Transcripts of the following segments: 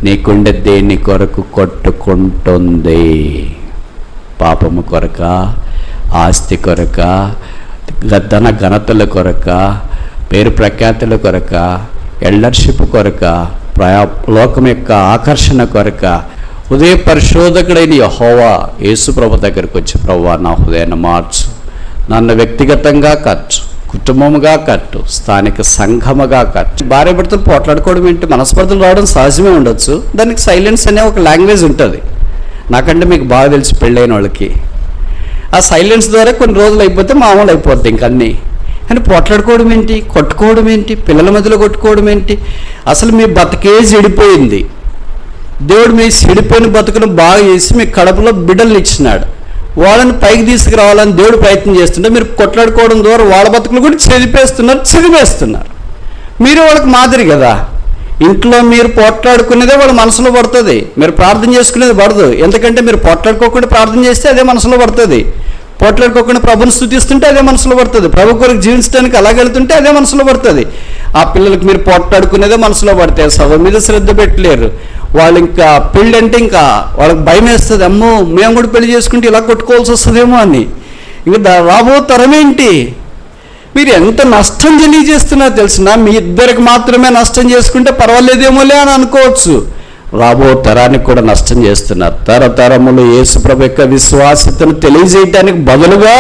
నీకుండే దేని కొరకు కొట్టుకుంటుంది? పాపము కొరక, ఆస్తి కొరక, ధన ఘనతల కొరక, పేరు ప్రఖ్యాతుల కొరక, ఎల్డర్షిప్ కొరక, లోకం యొక్క ఆకర్షణ కొరక? హృదయ పరిశోధకుడైన యెహోవా యేసుప్రభు దగ్గరికి వచ్చి, ప్రభువా నా హృదయాన్ని మార్చు, నన్ను వ్యక్తిగతంగా కట్టు, కుటుంబముగా కట్టు, స్థానిక సంఘముగా కట్టు. భార్య భర్తలు పోట్లాడుకోవడం ఏంటి? మనస్పర్ధలు రావడం సహజమే ఉండొచ్చు. దానికి సైలెన్స్ అనే ఒక లాంగ్వేజ్ ఉంటుంది. నాకంటే మీకు బాగా తెలిసి పెళ్ళైన వాళ్ళకి ఆ సైలెన్స్ ద్వారా కొన్ని రోజులు అయిపోతే మామూలు అయిపోద్ది ఇంకన్నీ. కానీ పోట్లాడుకోవడం ఏంటి? కొట్టుకోవడం ఏంటి? పిల్లల మధ్యలో కొట్టుకోవడం ఏంటి? అసలు మీ బతుకే చెడిపోయింది. దేవుడు మీ చెడిపోయిన బతుకును బాగా చేసి మీ కడుపులో బిడ్డలను ఇచ్చినాడు. వాళ్ళని పైకి తీసుకురావాలని దేవుడు ప్రయత్నం చేస్తుంటే మీరు కొట్లాడుకోవడం ద్వారా వాళ్ళ బతుకులు కూడా చిదిమేస్తున్నారు. మీరు వాళ్ళకి మాదిరి కదా. ఇంట్లో మీరు పోట్లాడుకునేదే వాళ్ళ మనసులో పడుతుంది, మీరు ప్రార్థన చేసుకునేది పడదు. ఎందుకంటే మీరు పోట్లాడుకోకుండా ప్రార్థన చేస్తే అదే మనసులో పడుతుంది, పోట్లాడుకోకుండా ప్రభుని స్తుతిస్తుంటే అదే మనసులో పడుతుంది, ప్రభు కొరకు జీవించడానికి అలాగెళ్తుంటే అదే మనసులో పడుతుంది. ఆ పిల్లలకి మీరు పోట్లాడుకునేదే మనసులో పడతాయి, చదువు మీద శ్రద్ధ పెట్టలేరు. వాళ్ళు ఇంకా పెళ్ళి అంటే ఇంకా వాళ్ళకి భయం వేస్తుంది, అమ్మో మేము కూడా పెళ్లి చేసుకుంటే ఇలా కొట్టుకోవాల్సి వస్తుందేమో అని. ఇంకా రాబో తరమేంటి? మీరు ఎంత నష్టం తెలియజేస్తున్నారో తెలిసినా, మీ ఇద్దరికి మాత్రమే నష్టం చేసుకుంటే పర్వాలేదేమోలే అని అనుకోవచ్చు, రాబో తరానికి కూడా నష్టం చేస్తున్నారు. తరతరములు యేసుప్రభు యొక్క విశ్వాసతను తెలియజేయటానికి బదులుగా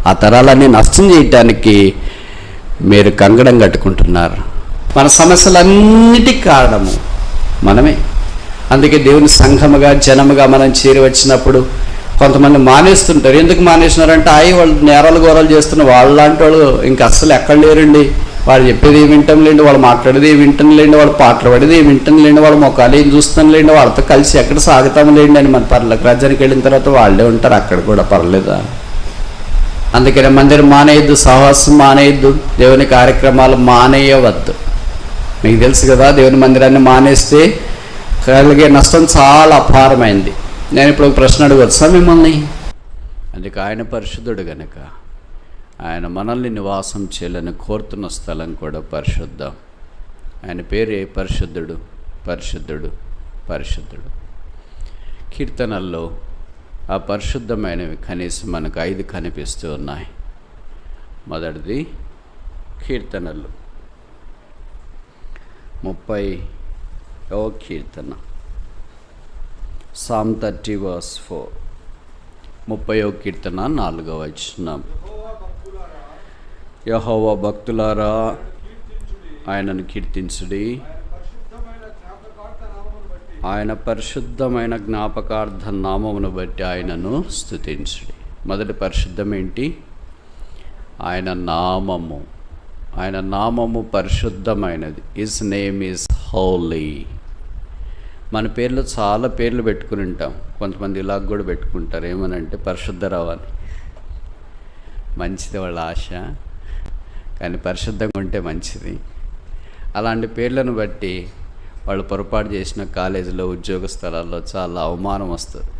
ఆ తరాలన్నీ నష్టం చేయటానికి మీరు కంగడం కట్టుకుంటున్నారు. మన సమస్యలన్నిటికీ కారణము మనమే. అందుకే దేవుని సంఘముగా, జనముగా మనం చేరి వచ్చినప్పుడు కొంతమంది మానేస్తుంటారు. ఎందుకు మానేస్తున్నారంటే వాళ్ళు నేరాలు ఘోరాలు చేస్తున్న వాళ్ళంటి వాళ్ళు ఇంకా అస్సలు ఎక్కడ లేరండి. వాళ్ళు చెప్పేది ఏమి వింటాం లేండి, వాళ్ళు మాట్లాడేది ఏమి వింటాం లేండి, వాళ్ళు పాటలు పడేది ఏమి వింటాం లేండి, వాళ్ళ ముఖాలు ఏం చూస్తాం లేండి, వాళ్ళతో కలిసి ఎక్కడ సాగుతాం లేండి అని. మన పర్లకు రాజ్యానికి వెళ్ళిన తర్వాత వాళ్ళే ఉంటారు, అక్కడ కూడా పర్లేదా? అందుకని మందిరం మానేయద్దు, సహవాసం మానేయద్దు, దేవుని కార్యక్రమాలు మానేయవద్దు. మీకు తెలుసు కదా, దేవుని మందిరాన్ని మానేస్తే కలిగే నష్టం చాలా అపారమైంది. నేను ఇప్పుడు ఒక ప్రశ్న అడగవచ్చా మిమ్మల్ని? అందుకే ఆయన పరిశుద్ధుడు గనక ఆయన మనల్ని నివాసం చేయాలని కోరుతున్న స్థలం కూడా పరిశుద్ధం. ఆయన పేరే పరిశుద్ధుడు, పరిశుద్ధుడు, పరిశుద్ధుడు. కీర్తనల్లో ఆ పరిశుద్ధమైనవి కనీసం మనకు 5 కనిపిస్తూ ఉన్నాయి. మొదటిది కీర్తనలు 30వ కీర్తన, Psalm 30:4. 30వ కీర్తన 4వ వచనం. యెహోవా భక్తులారా ఆయనను కీర్తించుడి, ఆయన పరిశుద్ధమైన జ్ఞాపకార్థ నామమును బట్టి ఆయనను స్తుతించుడి. మొదటి పరిశుద్ధం ఏంటి? ఆయన నామము. ఆయన నామము పరిశుద్ధమైనది. His name is holy. మన పేర్లు చాలా పేర్లు పెట్టుకుని ఉంటాం. కొంతమంది ఇలాగ కూడా పెట్టుకుంటారు, ఏమనంటే పరిశుద్ధరావు అని. మంచిది వాళ్ళ ఆశ, కానీ పరిశుద్ధంగా ఉంటే మంచిది. అలాంటి పేర్లను బట్టి వాళ్ళు పొరపాటు చేసిన కాలేజీలో, ఉద్యోగ స్థలాల్లో చాలా అవమానం వస్తుంది.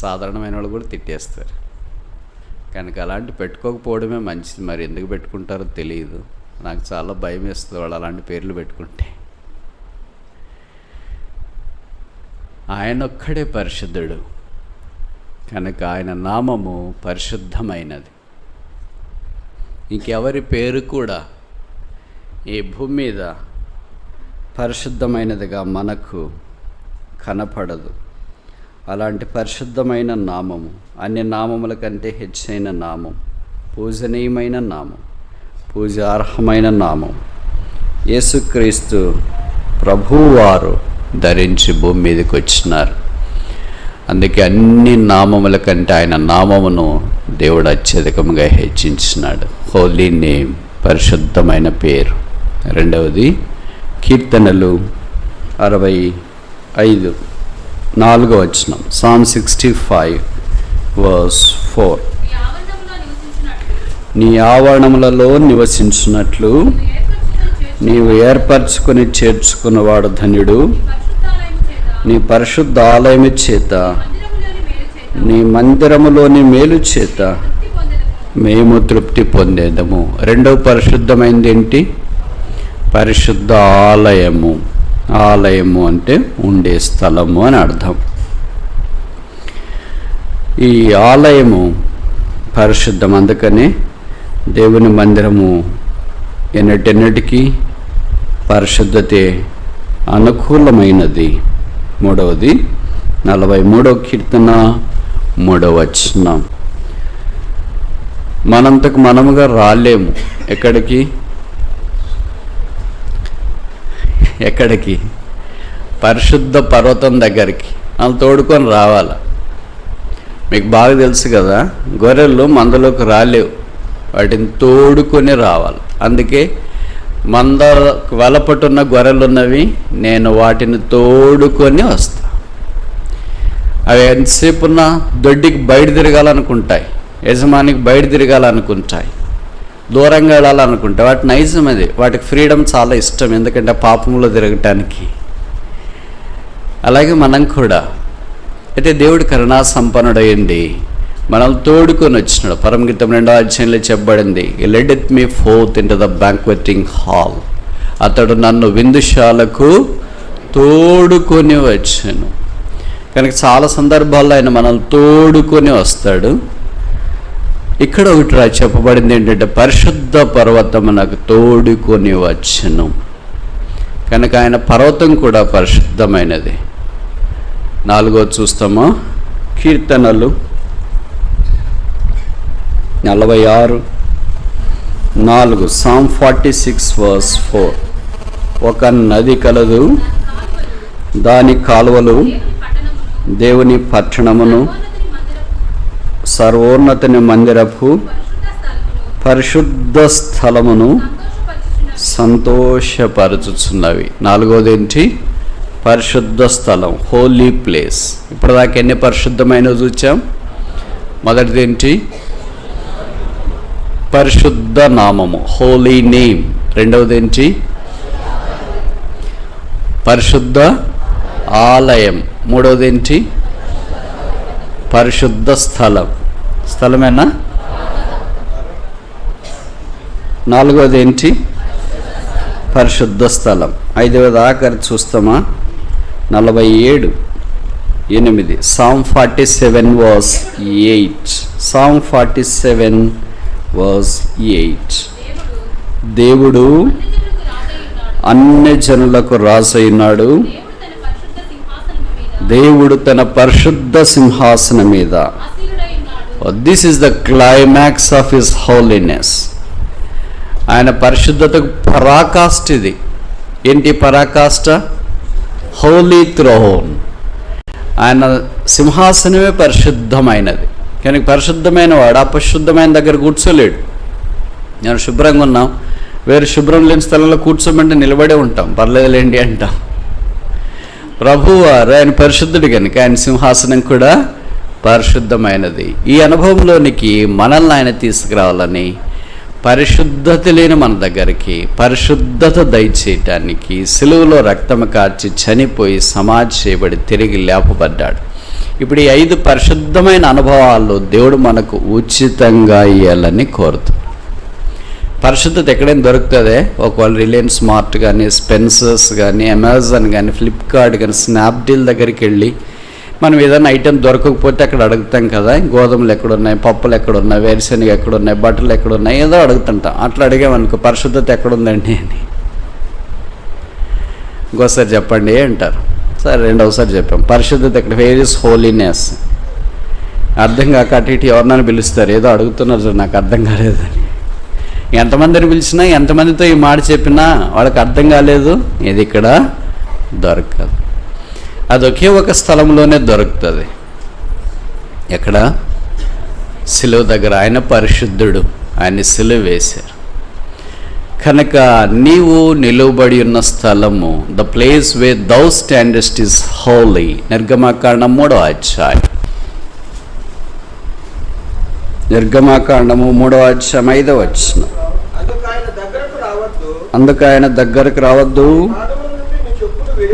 సాధారణమైన వాళ్ళు కూడా తిట్టేస్తారు. కనుక అలాంటి పెట్టుకోకపోవడమే మంచిది. మరి ఎందుకు పెట్టుకుంటారో తెలియదు. నాకు చాలా భయం వేస్తుంది వాళ్ళు అలాంటి పేర్లు పెట్టుకుంటే. ఆయన ఒక్కడే పరిశుద్ధుడు కనుక ఆయన నామము పరిశుద్ధమైనది. ఇంకెవరి పేరు కూడా ఈ భూమి మీద పరిశుద్ధమైనదిగా మనకు కనపడదు. అలాంటి పరిశుద్ధమైన నామము, అన్ని నామముల కంటే హెచ్చైన నామం, పూజనీయమైన నామం, పూజార్హమైన నామం యేసుక్రీస్తు ప్రభువారు ధరించి భూమి మీదకి వచ్చినారు. అందుకే అన్ని నామముల కంటే ఆయన నామమును దేవుడు అత్యధికంగా హెచ్చించినాడు. హోలీ నేమ్, పరిశుద్ధమైన పేరు. రెండవది కీర్తనలు 65 4వ వచనం. Psalm 65:4. నీ ఆవరణములలో నివసించున్నట్లు నీవు ఏర్పరచుకొని చేర్చుకున్నవాడు ధన్యుడు. నీ పరిశుద్ధ ఆలయము చేత, నీ మందిరములోని మేలు చేత మేము తృప్తి పొందేదము. రెండవ పరిశుద్ధమైనది ఏంటి? పరిశుద్ధ ఆలయము. ఆలయము అంటే ఉండే స్థలము అని అర్థం. ఈ ఆలయము పరిశుద్ధం, అందుకనే దేవుని మందిరము ఎన్నటికీ పరిశుద్ధతే అనుకూలమైనది. మూడవది 43వ కీర్తన 3వ వచనం. మనంతకు మనముగా రాలేము. ఎక్కడికి? పరిశుద్ధ పర్వతం దగ్గరికి వాళ్ళు తోడుకొని రావాలి. మీకు బాగా తెలుసు కదా, గొర్రెలు మందలోకి రాలేవు, వాటిని తోడుకొని రావాలి. అందుకే మంద వెలపట్టున్న గొర్రెలు ఉన్నవి, నేను వాటిని తోడుకొని వస్తా. అవి ఎంతసేపు ఉన్న దొడ్డికి బయట తిరగాలనుకుంటాయి, యజమానికి బయట తిరగాలనుకుంటాయి, దూరంగా వెళ్ళాలనుకుంటాయి. వాటి నైజం అది, వాటికి ఫ్రీడమ్ చాలా ఇష్టం, ఎందుకంటే పాపంలో తిరగటానికి. అలాగే మనం కూడా అయితే దేవుడు కరుణా సంపన్నుడయ్యండి, మనల్ని తోడుకొని వచ్చినాడు. పరమగీతం 2వ అధ్యాయంలో చెప్పబడింది, led me forth into the banqueting hall. అతడు నన్ను విందుశాలకు తోడుకొని వచ్చాను. కనుక చాలా సందర్భాల్లో ఆయన మనల్ని తోడుకొని వస్తాడు. ఇక్కడ ఒకటి చెప్పబడింది ఏంటంటే, పరిశుద్ధ పర్వతము నాకు తోడుకొని వచ్చును. కనుక ఆయన పర్వతం కూడా పరిశుద్ధమైనది. 4వది చూస్తామా, కీర్తనలు 46:4, Psalm 46:4. ఒక నది కలదు, దాని కాలువలు దేవుని పట్టణమును, సర్వోన్నతుని మందిరపు పరిశుద్ధ స్థలమును సంతోషపరచుచున్నవి. 4వది ఏంటి? పరిశుద్ధ స్థలం, హోలీ ప్లేస్. ఇప్పటిదాకా ఎన్ని పరిశుద్ధమైనవి చూచాం? మొదటిది ఏంటి? పరిశుద్ధ నామము, హోలీ నేమ్. రెండవది ఏంటి? పరిశుద్ధ ఆలయం. మూడవది ఏంటి? పరిశుద్ధ స్థలం. స్థలమేనా? 4వది ఏంటి? పరిశుద్ధ స్థలం. 5వది ఆఖరి చూస్తామా, 47:8, Psalm 47:8. Psalm 47:8. దేవుడు అన్ని జనులకు రాజైనాడు, దేవుడు తన పరిశుద్ధ సింహాసనం మీద. This is the climax of his holiness. ఆయన పరిశుద్ధతకు పరాకాష్ఠ ఇది. ఏంటి పరాకాష్ఠ? హోలీ థ్రోన్. ఆయన సింహాసనమే పరిశుద్ధమైనది. కానీ పరిశుద్ధమైన వాడు అపశుద్ధమైన దగ్గర కూర్చోలేడు. నేను శుభ్రంగా ఉన్నాం, వేరే శుభ్రం లేని స్థలంలో కూర్చోమంటే నిలబడే ఉంటాం, పర్లేదులేండి అంటాం. ప్రభువారు ఆయన పరిశుద్ధుడు కనుక ఆయన సింహాసనం కూడా పరిశుద్ధమైనది. ఈ అనుభవంలోనికి మనల్ని ఆయన తీసుకురావాలని, పరిశుద్ధత లేని మన దగ్గరికి పరిశుద్ధత దయచేయటానికి సిలువలో రక్తము కార్చి చనిపోయి సమాధి చేయబడి తిరిగి లేపబడ్డాడు. ఇప్పుడు ఈ 5 పరిశుద్ధమైన అనుభవాలు దేవుడు మనకు ఉచితంగా ఇవ్వాలని కోరుతున్నాడు. పరిశుద్ధత ఎక్కడైనా దొరుకుతుందే? ఒకవేళ రిలయన్స్ స్మార్ట్ కానీ, స్పెన్సర్స్ కానీ, అమెజాన్ కానీ, ఫ్లిప్కార్ట్ కానీ, స్నాప్డీల్ దగ్గరికి వెళ్ళి మనం ఏదైనా ఐటెం దొరకకపోతే అక్కడ అడుగుతాం కదా, గోధుమలు ఎక్కడున్నాయి, పప్పులు ఎక్కడున్నాయి, వేరుశనగ ఎక్కడున్నాయి, బట్టలు ఎక్కడున్నాయి, ఏదో అడుగుతుంటాం. అట్లా అడిగామనుకో, పరిశుద్ధత ఎక్కడుందండి అని, ఇంకోసారి చెప్పండి అంటారు. సరే, రెండవసారి చెప్పాం పరిశుద్ధత ఎక్కడ, వేర్ ఇస్ హోలీనెస్. అర్థం కాక అటు ఇటు ఎవరినైనా పిలుస్తారు, ఏదో అడుగుతున్నారు నాకు అర్థం కాలేదని. ఎంతమందిని పిలిచినా, ఎంతమందితో ఈ మాట చెప్పినా వాళ్ళకి అర్థం కాలేదు, ఇది ఇక్కడ దొరకదు. అది ఒకే ఒక స్థలంలోనే దొరుకుతుంది. ఎక్కడ? సిలువ దగ్గర. ఆయన పరిశుద్ధుడు, ఆయన సిలువ వేశారు. కనుక నీవు నిలువబడి ఉన్న స్థలము, the place where thou standest is holy. నిర్గమకాండం 3వ అధ్యాయం, నిర్గమకాండము 3వ అధ్యాయం 5వ వచనం. అందుకు ఆయన దగ్గరకు రావద్దు,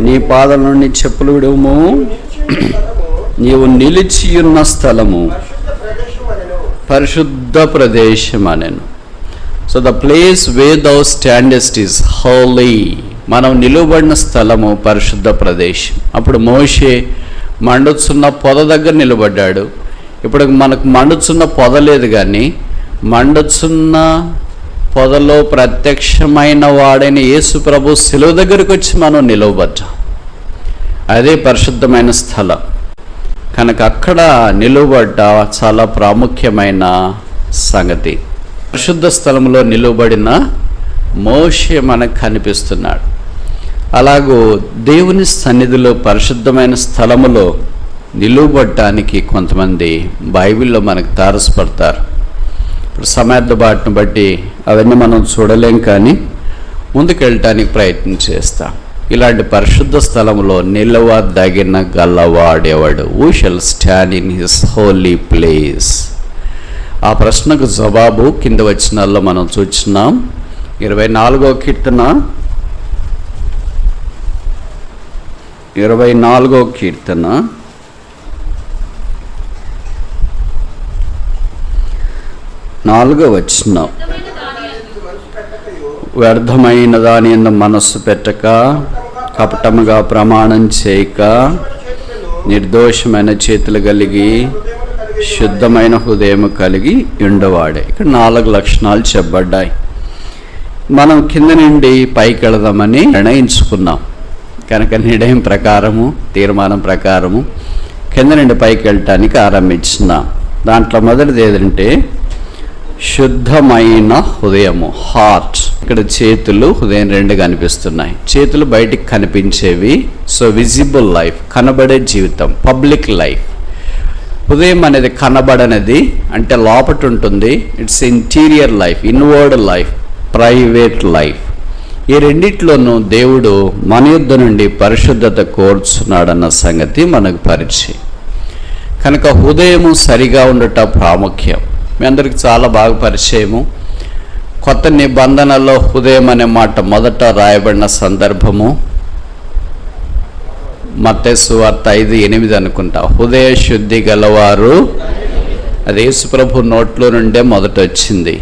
నీ పాదల నుండి చెప్పులు విడుము, నీవు నిలిచియున్న స్థలము పరిశుద్ధ ప్రదేశం అనెను. So the place where thou standest is holy. మనం నిలువబడిన స్థలము పరిశుద్ధ ప్రదేశం. అప్పుడు మోషే మండుచున్న పొద దగ్గర నిలబడ్డాడు. ఇప్పుడు మనకు మండుచున్న పొద లేదు, కానీ మండుచున్న పొదలో ప్రత్యక్షమైన వాడైన యేసు ప్రభు శిలువ దగ్గరికి వచ్చి మనం నిలవబడ్డాం. అదే పరిశుద్ధమైన స్థలం కనుక అక్కడ నిలువబడ్డ చాలా ప్రాముఖ్యమైన సంగతి. పరిశుద్ధ స్థలంలో నిలువబడిన మోషే మనకు కనిపిస్తున్నాడు. అలాగూ దేవుని సన్నిధిలో పరిశుద్ధమైన స్థలములో నిలువబడటానికి కొంతమంది బైబిల్లో మనకు తారసపడతారు. ఇప్పుడు సమయార్థబాటును బట్టి అవన్నీ మనం చూడలేం, కానీ ముందుకెళ్ళటానికి ప్రయత్నం చేస్తాం. ఇలాంటి పరిశుద్ధ స్థలంలో నిలవదగిన గలవాడేవాడు. Who shall stand in his holy place? ఆ ప్రశ్నకు జవాబు కింద వచనాల్లో మనం చూస్తున్నాం. 24వ కీర్తన 4వ వచనం, వ్యర్థమైన దాని యందు మనస్సు పెట్టక, కపటముగా ప్రమాణం చేయక, నిర్దోషమైన చేతులు కలిగి, శుద్ధమైన హృదయం కలిగి ఉండవాడే. ఇక్కడ 4 లక్షణాలు చెప్పబడ్డాయి. మనం కింద నుండి పైకి వెళదామని నిర్ణయించుకున్నాం కనుక నిర్ణయం ప్రకారము, తీర్మానం ప్రకారము కింద నుండి పైకి వెళ్ళటానికి ఆరంభించున్నాం. దాంట్లో మొదటిది ఏదంటే శుద్ధమైన హృదయము, హార్ట్. ఇక్కడ చేతులు, హృదయం 2 కనిపిస్తున్నాయి. చేతులు బయటికి కనిపించేవి, సో విజిబుల్ లైఫ్, కనబడే జీవితం, పబ్లిక్ లైఫ్. హృదయం అనేది కనబడనది, అంటే లోపట ఉంటుంది. It's interior life, inward life, private life. ఈ రెండిట్లోనూ దేవుడు మన యుద్ధ నుండి పరిశుద్ధత కోరుచున్నాడన్న సంగతి మనకు పరిచయం. కనుక హృదయము సరిగా ఉండట ప్రాముఖ్యం. మీ అందరికి చాలా బాగా పరిచయము. కొత్త నిబంధనలో హృదయం అనే మాట మొదట రాయబడిన సందర్భము మత్తయి సువార్త 5:8 అనుకుంటా. హృదయ శుద్ధి గలవారు, అది యేసుప్రభు నోట్లో నుండే మొదట వచ్చింది.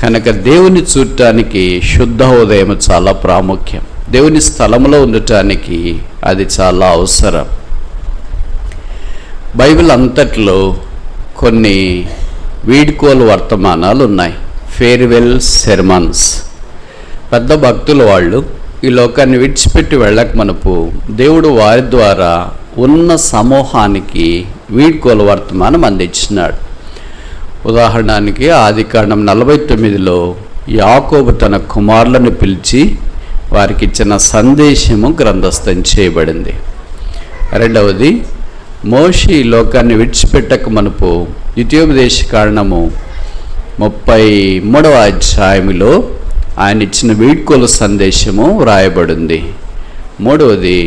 కనుక దేవుని చూడటానికి శుద్ధ హృదయం చాలా ప్రాముఖ్యం. దేవుని స్థలంలో ఉండటానికి అది చాలా అవసరం. బైబిల్ అంతట్లో కొన్ని వీడ్కోలు వర్తమానాలు ఉన్నాయి, ఫేర్వెల్ సెర్మన్స్. పెద్ద భక్తులు వాళ్ళు ఈ లోకాన్ని విడిచిపెట్టి వెళ్ళక మనపు దేవుడు వారి ద్వారా ఉన్న సమూహానికి వీడ్కోలు వర్తమానం అందించినాడు. ఉదాహరణకి ఆదికాండం 49లో యాకోబు తన కుమారులను పిలిచి వారికి ఇచ్చిన సందేశము గ్రంథస్థం చేయబడింది. రెండవది, మోషే ఈ లోకాన్ని విడిచిపెట్టక మనపు ద్వితీయోపదేశ కాండము 33వ అధ్యాయంలో ఆయన ఇచ్చిన వీడ్కోలు సందేశము వ్రాయబడింది. మూడవది,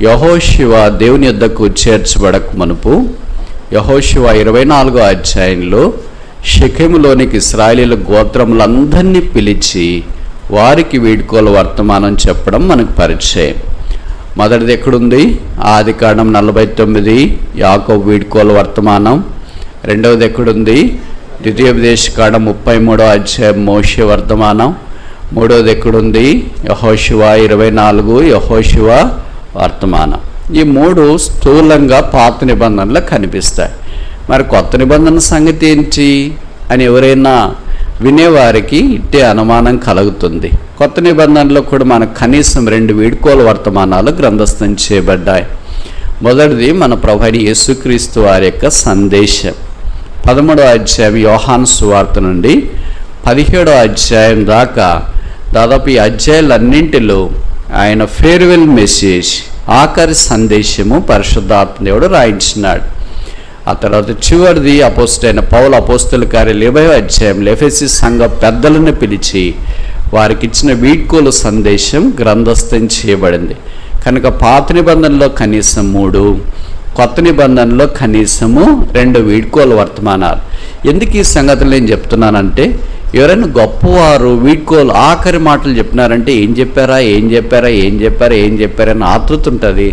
యెహోషువ దేవుని యొద్దకు చేర్చబడక మనపు యెహోషువ 24వ అధ్యాయంలో షెకెములోనికి ఇశ్రాయేలీయుల గోత్రములందరినీ పిలిచి వారికి వీడ్కోలు వర్తమానం చెప్పడం మనకు పరిచయం. మొదటిది ఎక్కడుంది? ఆదికాండం 49 యాకోబు వీడ్కోలు వర్తమానం. రెండవది ఎక్కడుంది? ద్వితీయోపదేశ కాండం 33వ అధ్యాయం మోషే వర్తమానం. మూడవది ఎక్కడుంది? యెహోషువ 24 యెహోషువ వర్తమానం. ఈ 3 స్థూలంగా పాత నిబంధనలు కనిపిస్తాయి. మరి కొత్త నిబంధన సంగతి ఏంటి అని ఎవరైనా వినేవారికి ఇట్టే అనుమానం కలుగుతుంది. కొత్త నిబంధనలో కూడా మనకు కనీసం 2 వీడ్కోలు వర్తమానాలు గ్రంథస్థం చేయబడ్డాయి. మొదటిది మన ప్రభువైన యేసుక్రీస్తు వారి యొక్క సందేశం. 13వ అధ్యాయం యోహాను సువార్త నుండి 17వ అధ్యాయం దాకా దాదాపు ఈ అధ్యాయాలన్నింటిలో ఆయన ఫేర్వెల్ మెసేజ్, ఆఖరి సందేశము పరిశుద్ధాత్మ దేవుడు రాయించినాడు. ఆ తర్వాత చివరిది అపోస్తలైన పౌలు అపోస్తల కార్యాలు 20వ అధ్యాయంలో ఎఫెసీ సంఘ పెద్దలను పిలిచి వారికి ఇచ్చిన వీడ్కోలు సందేశం గ్రంథస్థం చేయబడింది. కనుక పాత నిబంధనలో కనీసం 3, కొత్త నిబంధనలో కనీసము 2 వీడ్కోలు వర్తమానాలు. ఎందుకు ఈ సంగతులు నేను చెప్తున్నానంటే, ఎవరైనా గొప్పవారు వీడ్కోలు ఆఖరి మాటలు చెప్పినారంటే ఏం చెప్పారని ఆతృత ఉంటుంది.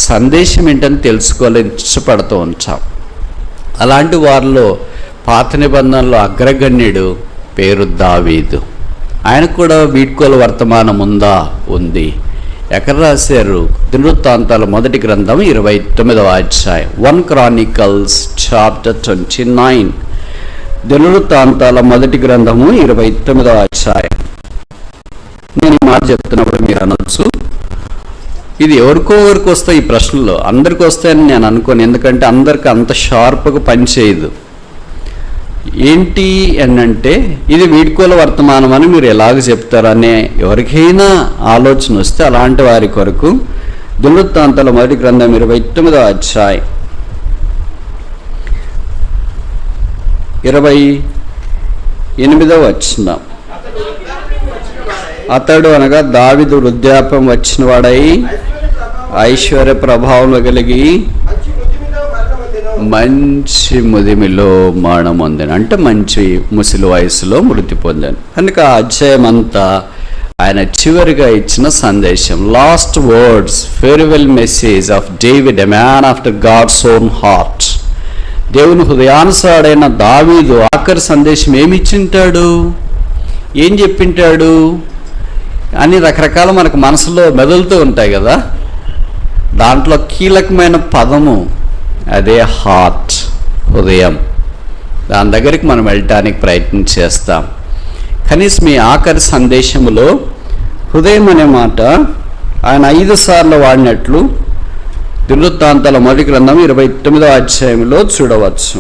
సందేశం ఏంటని తెలుసుకోవాలని ఇష్టపడుతూ ఉంటాం. అలాంటి వారిలో పాత నిబంధనలో అగ్రగణ్యుడు పేరు దావీదు. ఆయనకు కూడా వీడ్కోలు వర్తమానం ఉందా? ఉంది. ఎక్కడ రాశారు? దినవృత్తాంతాల మొదటి గ్రంథం 29వ అధ్యాయం, 1 Chronicles chapter 29. దినవృత్తాంతాల మొదటి గ్రంథము 29వ అధ్యాయం. నేను ఈ మాట చెప్తున్నప్పుడు మీరు అనొచ్చు, ఇది ఎవరికో వస్తాయి ఈ ప్రశ్నలు, అందరికి వస్తాయని నేను అనుకోను. ఎందుకంటే అందరికి అంత షార్ప్గా పనిచేయదు. ఏంటి అంటే ఇది వీడ్కోల వర్తమానం అని మీరు ఎలాగ చెప్తారనే ఎవరికైనా ఆలోచన వస్తే అలాంటి వారి కొరకు దినవృత్తాంతాల మొదటి గ్రంథం 29వ అధ్యాయం 28వ వచనం. అతడు అనగా దావీదు వృద్ధాప్యం వచ్చిన వాడై ఐశ్వర్య ప్రభావం కలిగి మంచి ముదిమిలో మరణం పొందాను, అంటే మంచి ముసలి వయసులో మృతి పొందాను. కనుక ఆ అధ్యాయం అంతా ఆయన చివరిగా ఇచ్చిన సందేశం, last words, farewell message of David, a man after God's own heart. దేవుని హృదయానుసారుడైన దావీదు ఆఖరి సందేశం ఏమి ఇచ్చింటాడు, ఏం చెప్పింటాడు అని రకరకాల మనకు మనసులో మెదులుతూ ఉంటాయి కదా. దాంట్లో కీలకమైన పదము అదే హార్ట్, హృదయం. దాని దగ్గరికి మనం వెళ్ళటానికి ప్రయత్నం చేస్తాం. కనీసం మీ ఆఖరి సందేశంలో హృదయం అనే మాట ఆయన 5 సార్లు వాడినట్లు దినవృత్తాంతాల మొదటి గ్రంథం 29వ అధ్యాయంలో చూడవచ్చు.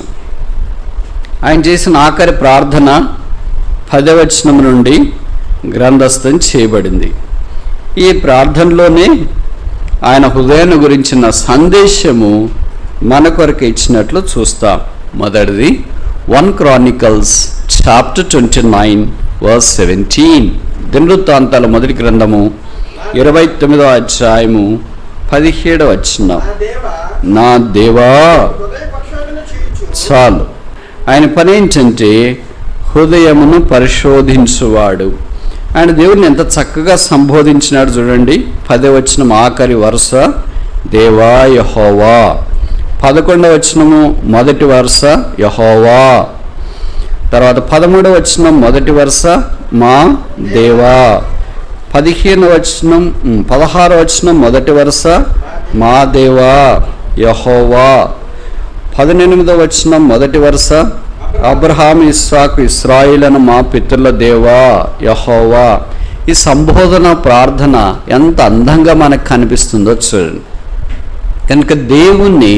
ఆయన చేసిన ఆఖరి ప్రార్థన 10వ వచనం నుండి గ్రంథస్థం చేయబడింది. ఈ ప్రార్థనలోనే ఆయన హృదయాన్ని గురించిన సందేశము మన కొరకు ఇచ్చినట్లు చూస్తాం. మొదటిది 1 Chronicles chapter 29 verse 17. దినవృత్తాంతాల మొదటి గ్రంథము 29వ అధ్యాయము 17వ వచనం. నా దేవా, చాలు. ఆయన పని ఏంటంటే హృదయమును పరిశోధించువాడు. ఆయన దేవుడిని ఎంత చక్కగా సంబోధించినాడు చూడండి. 10వ వచనం ఆఖరి వరుస దేవా యెహోవా, 11వ వచనము మొదటి వరుస యెహోవా, తర్వాత 13వ వచనం మొదటి వరుస మా దేవా, 16వ వచనం మొదటి వరుస మా దేవా యెహోవా, 18వ వచనం మొదటి వరుస అబ్రహాము ఇస్సాకు ఇశ్రాయేలును మా పితరుల దేవా యెహోవా. ఈ సంబోధన ప్రార్థన ఎంత అందంగా మనకు కనిపిస్తుందో చూడండి. కనుక దేవుణ్ణి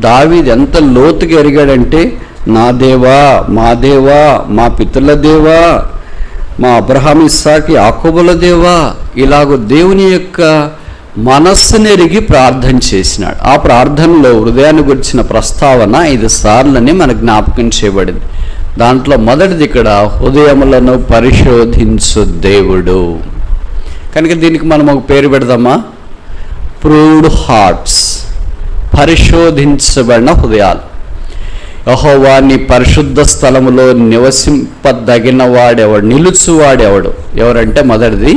దావీదు ఎంత లోతుగా ఎరిగాడంటే, నా దేవా, మా దేవా, మా పితరుల దేవా, మా అబ్రహాము ఇస్సాకు యాకోబుల దేవా, ఇలాగ దేవుని యొక్క మనస్సును ఎరిగి ప్రార్థన చేసినాడు. ఆ ప్రార్థనలో హృదయాన్ని గురించిన ప్రస్తావన 5 సార్లని మనకు జ్ఞాపకం చేయబడింది. దాంట్లో మొదటిది ఇక్కడ హృదయములను పరిశోధించు దేవుడు. కనుక దీనికి మనం ఒక పేరు పెడదామా? ప్రూవ్డ్ హార్ట్స్, పరిశోధించబడిన హృదయాలు. యెహోవా నీ పరిశుద్ధ స్థలములో నివసింపదగిన వాడెవడు, నిలుచువాడెవడు? ఎవరంటే మొదటిది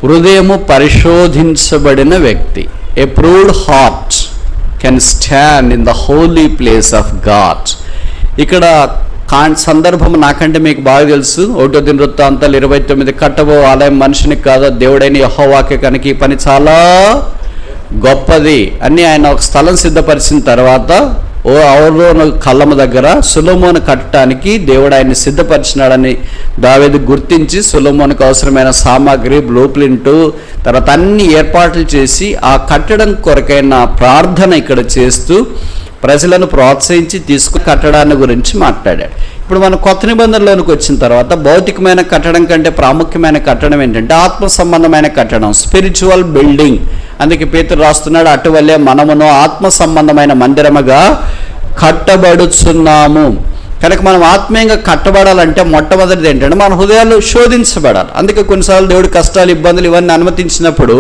హృదయము పరిశోధించబడిన వ్యక్తి. A proved heart can stand in the holy place of God. ఇక్కడ సందర్భం నాకంటే మీకు బాగా తెలుసు. 1వ దినవృత్తాంతాలు 29 కట్టబో ఆలయం మనుషునికి కాదు, దేవుడైన యెహోవాకే. కనుక ఈ పని చాలా గొప్పది అని ఆయన ఒక స్థలం సిద్ధపరిచిన తర్వాత ఔరోను కళ్ళము దగ్గర సొలొమోను కట్టడానికి దేవుడు ఆయన్ని సిద్ధపరిచినాడని దావీదు గుర్తించి సొలొమోనుకు అవసరమైన సామాగ్రి, బ్లూ ప్రింట్, తర్వాత అన్ని ఏర్పాట్లు చేసి ఆ కట్టడం కొరకైన ప్రార్థన ఇక్కడ చేస్తూ ప్రజలను ప్రోత్సహించి కట్టడాన్ని గురించి మాట్లాడాడు. ఇప్పుడు మనం కొత్త నిబంధనలోనికి వచ్చిన తర్వాత భౌతికమైన కట్టడం కంటే ప్రాముఖ్యమైన కట్టడం ఏంటంటే ఆత్మ సంబంధమైన కట్టడం, స్పిరిచువల్ బిల్డింగ్. అందుకే పేతురు రాస్తున్నాడు, అటువల్లే మనమును ఆత్మ సంబంధమైన మందిరముగా కట్టబడుచున్నాము. కనుక మనం ఆత్మీయంగా కట్టబడాలంటే మొట్టమొదటిది ఏంటంటే మన హృదయాలు శోధించబడాలి. అందుకే కొన్నిసార్లు దేవుడు కష్టాలు, ఇబ్బందులు ఇవన్నీ అనుమతించినప్పుడు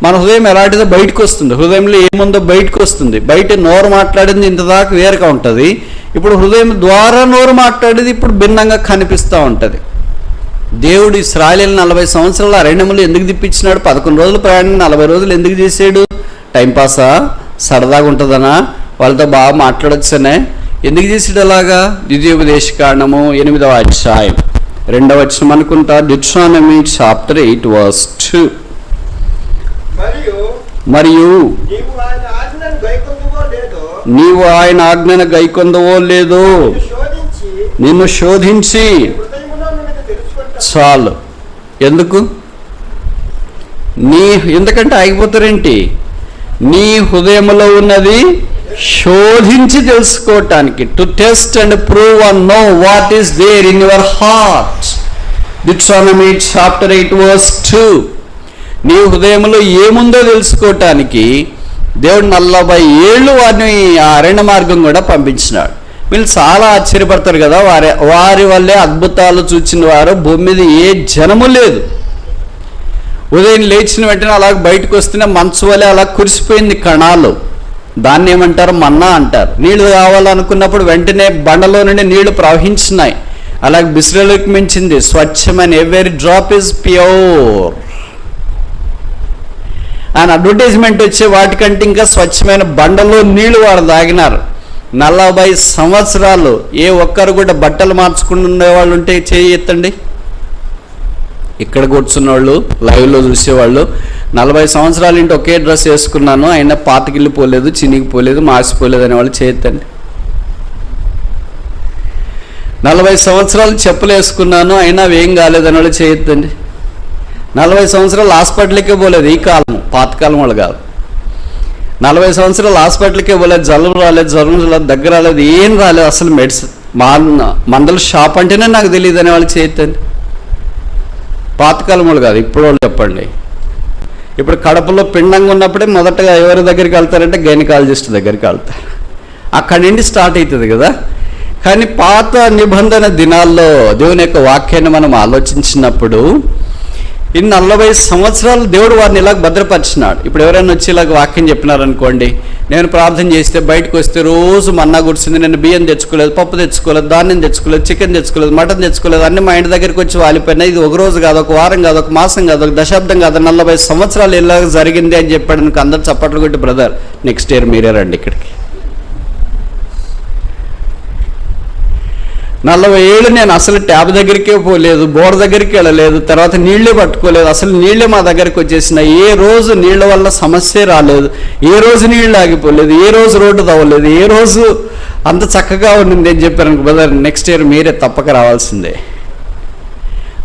మన హృదయం ఎలాంటిదో బయటకు వస్తుంది. హృదయంలో ఏముందో బయటకు వస్తుంది. బయట నోరు మాట్లాడింది ఇంతదాకా వేరుగా ఉంటుంది, ఇప్పుడు హృదయం ద్వారా నోరు మాట్లాడేది ఇప్పుడు భిన్నంగా కనిపిస్తూ ఉంటుంది. దేవుడు ఇశ్రాయేలును 40 సంవత్సరాలు అరణ్యములో ఎందుకు తిప్పించినాడు? 11 రోజులు ప్రయాణం 40 రోజులు ఎందుకు చేసాడు? టైంపాసా? సరదాగా ఉంటుందనా? వాళ్ళతో బాగా మాట్లాడొచ్చనే? ఎందుకు చేసాడు అలాగా? ద్వితీయోపదేశకాండము 8వ అధ్యాయం 2వ వచనం అనుకుంటా, Deuteronomy chapter 8 verse 2. మరియు నీవు ఆయన ఆజ్ఞను గైకొందువో లేదో నిన్ను శోధించి. చాలు. ఎందుకంటే ఆగిపోతారేంటి? నీ హృదయంలో ఉన్నది శోధించి తెలుసుకోవటానికి. To test and prove and know what is there in your heart. Deuteronomy chapter 8 verse 2. నీ హృదయంలో ఏముందో తెలుసుకోవటానికి దేవుడు 40 ఏళ్ళు వారిని ఆ అరణ్య మార్గం కూడా పంపించినాడు. వీళ్ళు చాలా ఆశ్చర్యపడతారు కదా, వారి వల్లే అద్భుతాలు చూచిన వారు భూమి మీద ఏ జనము లేదు. ఉదయం లేచిన వెంటనే అలా బయటకు వస్తేనే మంచు వలె అలా కురిసిపోయింది కణాలు. దాన్ని ఏమంటారు? మన్నా అంటారు. నీళ్లు కావాలనుకున్నప్పుడు వెంటనే బండలో నుండి నీళ్లు ప్రవహించినాయి. అలాగే బిస్రెలోకి మించింది స్వచ్ఛమైన, ఎవరీ డ్రాప్ ఈజ్ ప్యూర్. ఆయన అడ్వర్టైజ్మెంట్ వచ్చే వాటికంటే ఇంకా స్వచ్ఛమైన బండలో నీళ్లు వారు తాగినారు. 40 సంవత్సరాలు ఏ ఒక్కరు కూడా బట్టలు మార్చుకుని ఉండేవాళ్ళు ఉంటే చేయి ఎత్తండి. ఇక్కడ కూర్చున్న వాళ్ళు, లైవ్లో చూసేవాళ్ళు, 40 సంవత్సరాలు ఇంటి ఒకే డ్రెస్ వేసుకున్నాను అయినా పాతకిల్లిపోలేదు, చినిగిపోలేదు, మాసిపోలేదు అనేవాళ్ళు చేయొద్దండి. 40 సంవత్సరాలు చెప్పులు వేసుకున్నాను అయినా ఏం కాలేదని వాళ్ళు చేయొద్దండి. 40 సంవత్సరాలు హాస్పిటల్కే పోలేదు. ఈ కాలం, పాతకాలం వాళ్ళు కాదు. 40 సంవత్సరాలు హాస్పిటల్కే పోలేదు, జ్వరం రాలేదు, దగ్గర రాలేదు, ఏం రాలేదు. అసలు మెడిసిన్ మందుల షాప్ అంటేనే నాకు తెలియదు అనే వాళ్ళు చేయొద్దండి. పాతకాలం వాళ్ళు కాదు, ఇప్పుడు వాళ్ళు చెప్పండి. ఇప్పుడు కడపలో పిండంగా ఉన్నప్పుడే మొదటగా ఎవరి దగ్గరికి వెళ్తారంటే గైనకాలజిస్ట్ దగ్గరికి వెళ్తారు. అక్కడి నుండి స్టార్ట్ అవుతుంది కదా. కానీ పాత నిబంధన దినాల్లో దేవుని యొక్క వాక్యాన్ని మనం ఆలోచించినప్పుడు ఈ 40 సంవత్సరాలు దేవుడు వారిని ఇలాగ భద్రపరిచినాడు. ఇప్పుడు ఎవరైనా వచ్చి ఇలాగ వాక్యం చెప్పినారనుకోండి, నేను ప్రార్థన చేస్తే బయటకు వస్తే రోజు మన్నా గుడిసింది, నేను బియ్యం తెచ్చుకోలేదు, పప్పు తెచ్చుకోలేదు, ధాన్యం తెచ్చుకోలేదు, చికెన్ తెచ్చుకోలేదు, మటన్ తెచ్చుకోలేదు, అన్నీ మా ఇంటి దగ్గరికి వచ్చి వాలిపోయినాయి. ఇది ఒక రోజు కాదు, ఒక వారం కాదు, ఒక మాసం కాదు, ఒక దశాబ్దం కాదు, 40 సంవత్సరాలు ఇలాగ జరిగింది అని చెప్పాడు. నాకు అందరు చప్పట్లు కొట్టి, బ్రదర్ నెక్స్ట్ ఇయర్ మీరే రండి ఇక్కడికి. 40 ఏళ్ళు నేను అసలు ట్యాబ్ దగ్గరికే పోలేదు, బోర్ దగ్గరికి వెళ్ళలేదు, తర్వాత నీళ్లే పట్టుకోలేదు, అసలు నీళ్లే మా దగ్గరికి వచ్చేసినాయి. ఏ రోజు నీళ్ల వల్ల సమస్య రాలేదు, ఏ రోజు నీళ్ళు ఆగిపోలేదు, ఏ రోజు రోడ్డు తవ్వలేదు, ఏ రోజు అంత చక్కగా ఉండింది అని చెప్పారు. బ్రదర్ నెక్స్ట్ ఇయర్ మీరే తప్పక రావాల్సిందే.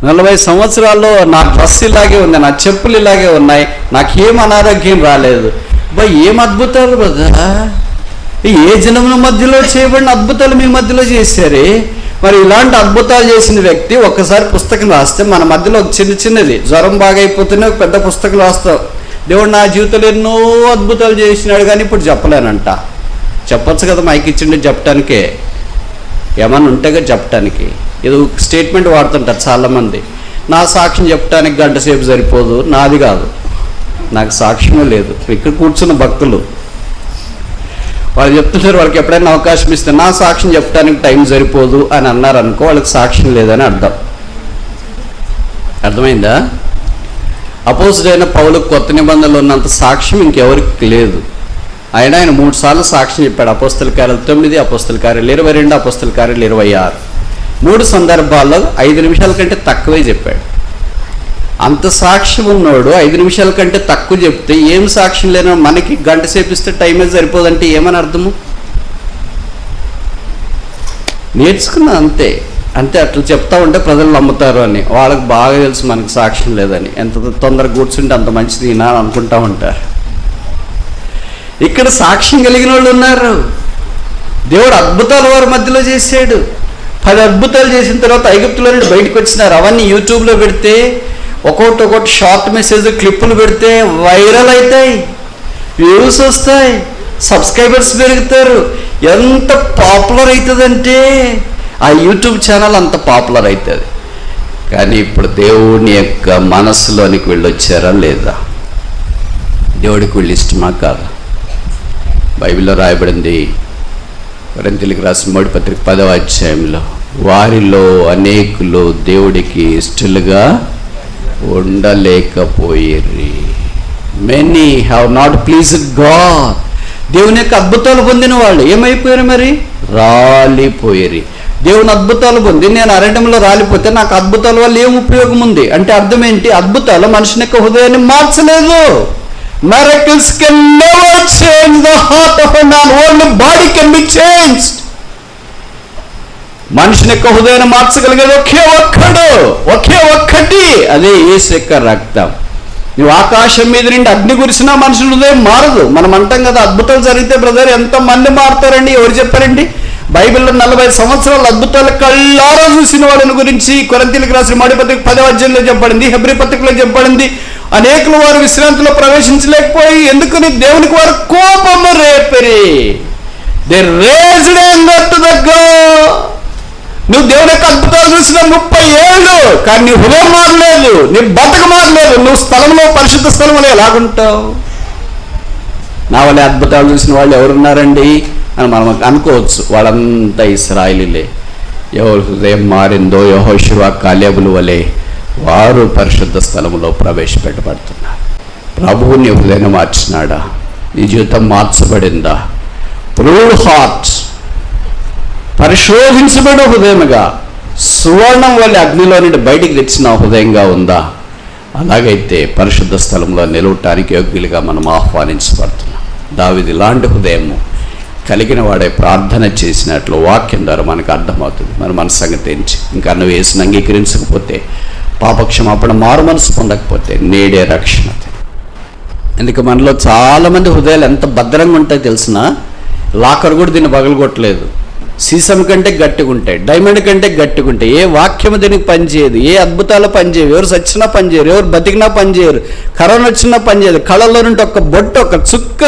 40 సంవత్సరాల్లో నా డ్రెస్ ఇలాగే ఉంది, నా చెప్పులు ఇలాగే ఉన్నాయి, నాకేం అనారోగ్యం రాలేదు. ఏం అద్భుతాలు బ్రదర్! ఏ జనముల మధ్యలో చేయబడిన అద్భుతాలు మీ మధ్యలో చేశారే. మరి ఇలాంటి అద్భుతాలు చేసిన వ్యక్తి ఒక్కసారి పుస్తకం రాస్తే, మన మధ్యలో ఒక చిన్నది జ్వరం బాగా అయిపోతేనే ఒక పెద్ద పుస్తకం రాస్తాం. దేవుడు నా జీవితంలో ఎన్నో అద్భుతాలు చేసినాడు కానీ ఇప్పుడు చెప్పలేనంట. చెప్పచ్చు కదా, మైక్ ఇచ్చిండి చెప్పడానికే, ఏమన్నా ఉంటేగా చెప్పడానికి. ఏదో స్టేట్మెంట్ వాడుతుంటారు చాలామంది. నా సాక్ష్యం చెప్పడానికి గంట సేపు సరిపోదు, నాది కాదు, నాకు సాక్ష్యమే లేదు. ఇక్కడ కూర్చున్న భక్తులు వాళ్ళు చెప్తున్నారు, వాళ్ళకి ఎప్పుడైనా అవకాశం ఇస్తే నా సాక్ష్యం చెప్పడానికి టైం సరిపోదు అని అన్నారు అనుకో, వాళ్ళకి సాక్ష్యం లేదని అర్థమైందా? అపోజిట్ పౌలు కొత్త నిబంధనలు ఉన్నంత సాక్ష్యం ఇంకెవరికి లేదు. ఆయన 3 సార్లు సాక్ష్యం చెప్పాడు. అపోస్తల కార్యాలు 9, అపోస్తల కార్యాలు 22, అపోస్తల కార్యాలు 26. 3 సందర్భాల్లో 5 నిమిషాల కంటే తక్కువే చెప్పాడు. అంత సాక్ష్యం ఉన్నోడు 5 నిమిషాల కంటే తక్కువ చెప్తే ఏం సాక్ష్యం లేనో మనకి గంట సేపిస్తే టైమే సరిపోదంటే ఏమని అర్థము? నేర్చుకున్నా అంతే అట్లా చెప్తా ఉంటే ప్రజలు నమ్ముతారు అని. వాళ్ళకి బాగా తెలుసు మనకి సాక్ష్యం లేదని. ఎంత తొందరగా కూర్చుంటే అంత మంచిది అని అనుకుంటా ఉంటారు. ఇక్కడ సాక్ష్యం కలిగిన వాళ్ళు ఉన్నారు. దేవుడు అద్భుతాలు వారి మధ్యలో చేశాడు. 10 అద్భుతాలు చేసిన తర్వాత ఐగుప్తులో నుండి బయటకు వచ్చినారు. అవన్నీ యూట్యూబ్లో పెడితే ఒక్కొక్కటి షార్ట్ మెసేజ్ క్లిప్పులు పెడితే వైరల్ అవుతాయి, వ్యూస్ వస్తాయి, సబ్స్క్రైబర్స్ పెరుగుతారు. ఎంత పాపులర్ అవుతుందంటే ఆ యూట్యూబ్ ఛానల్ అంత పాపులర్ అవుతుంది. కానీ ఇప్పుడు దేవుని యొక్క మనస్సులోనికి వెళ్ళొచ్చారా లేదా? దేవుడికి వీళ్ళు ఇష్టమా కాదా? బైబిల్లో రాయబడింది, కొరింథీయులకు రాసిన 3వ పత్రిక 10వ అధ్యాయంలో, వారిలో అనేకులు దేవుడికి ఇష్టలుగా ఉండలేకపోయిరి. Many have not pleased God. దేవుని యొక్క అద్భుతాలు పొందిన వాళ్ళు ఏమైపోయారు? మరి రాలిపోయిరి. దేవుని అద్భుతాలు పొంది నేను అరణ్యంలో రాలిపోతే నాకు అద్భుతాల వల్ల ఏం ఉపయోగం ఉంది అంటే అర్థం ఏంటి? అద్భుతాలు మనిషిని యొక్క హృదయాన్ని మార్చలేదు. Miracles can never change the heart of a man. Only body can be changed. మనిషిని యొక్క హృదయాన్ని మార్చగలిగేది ఒకే ఒక్కటి, అదే యేసు యొక్క రక్తం. నువ్వు ఆకాశం మీద నుండి అగ్ని కురిసినా మనిషి హృదయం మారదు. మనం అంటాం కదా, అద్భుతాలు జరిగితే బ్రదర్ ఎంతమంది మారుతారండి? ఎవరు చెప్పారండి? బైబిల్లో 40 సంవత్సరాల అద్భుతాలు కళ్ళారా చూసిన వాళ్ళని గురించి కొరింథీయులకు రాసిన మొదటి పత్రిక 10వ అధ్యాయంలో చెప్పబడింది, హెబ్రీ పత్రికలో చెప్పబడింది. అనేకులు వారు విశ్రాంతిలో ప్రవేశించలేకపోయి ఎందుకని దేవునికి వారు కోపము రేపిరి. They raised anger to the God. నువ్వు దేవుని యొక్క అద్భుతాలు చూసిన 30 ఏళ్ళు, కానీ నీ హృదయం మారలేదు, నీ బతక మారలేదు. నువ్వు స్థలంలో, పరిశుద్ధ స్థలంలో ఎలాగుంటావు? నా వల్ల అద్భుతాలు చూసిన వాళ్ళు ఎవరున్నారండి అని మనం అనుకోవచ్చు. వాళ్ళంతా ఇశ్రాయేలీలే. ఎవరు హృదయం మారిందో యెహోషువ, కాలేబుల వలె వారు పరిశుద్ధ స్థలంలో ప్రవేశపెట్టబడుతున్నారు. ప్రభువు నీ హృదయాన్ని మార్చినాడా? నీ జీవితం మార్చబడిందా? ప్రూవ్డ్ హార్ట్, పరిశోధించబడిన హృదయముగా, సువర్ణం వల్ల అగ్నిలో నుండి బయటికి తెచ్చిన హృదయంగా ఉందా? అలాగైతే పరిశుద్ధ స్థలంలో నిలవటానికి యోగ్యులుగా మనం ఆహ్వానించబడుతున్నాం. దావీదు ఇలాంటి హృదయము కలిగిన వాడే ప్రార్థన చేసినట్లు వాక్యం ద్వారా మనకు అర్థమవుతుంది. మరి మన సంగతి ఏంటి? ఇంకా నువ్వు యేసుని అంగీకరించకపోతే, పాపక్షమాపణ, మారు మనసు పొందకపోతే నేడే రక్షణ. ఎందుకు మనలో చాలామంది హృదయాలు ఎంత భద్రంగా ఉంటాయో తెలిసిన, లాకర్ కూడా దీన్ని పగలగొట్టలేదు. సీసం కంటే గట్టిగా ఉంటాయి, డైమండ్ కంటే గట్టిగా ఉంటాయి. ఏ వాక్యము దీనికి పనిచేయదు, ఏ అద్భుతాలు పనిచేయవు. ఎవరు చచ్చినా పనిచేయరు, ఎవరు బతికినా పనిచేయరు, కరోనా వచ్చినా పనిచేయదు. కళ్ళల్లో నుండి ఒక బొట్టు, ఒక చుక్క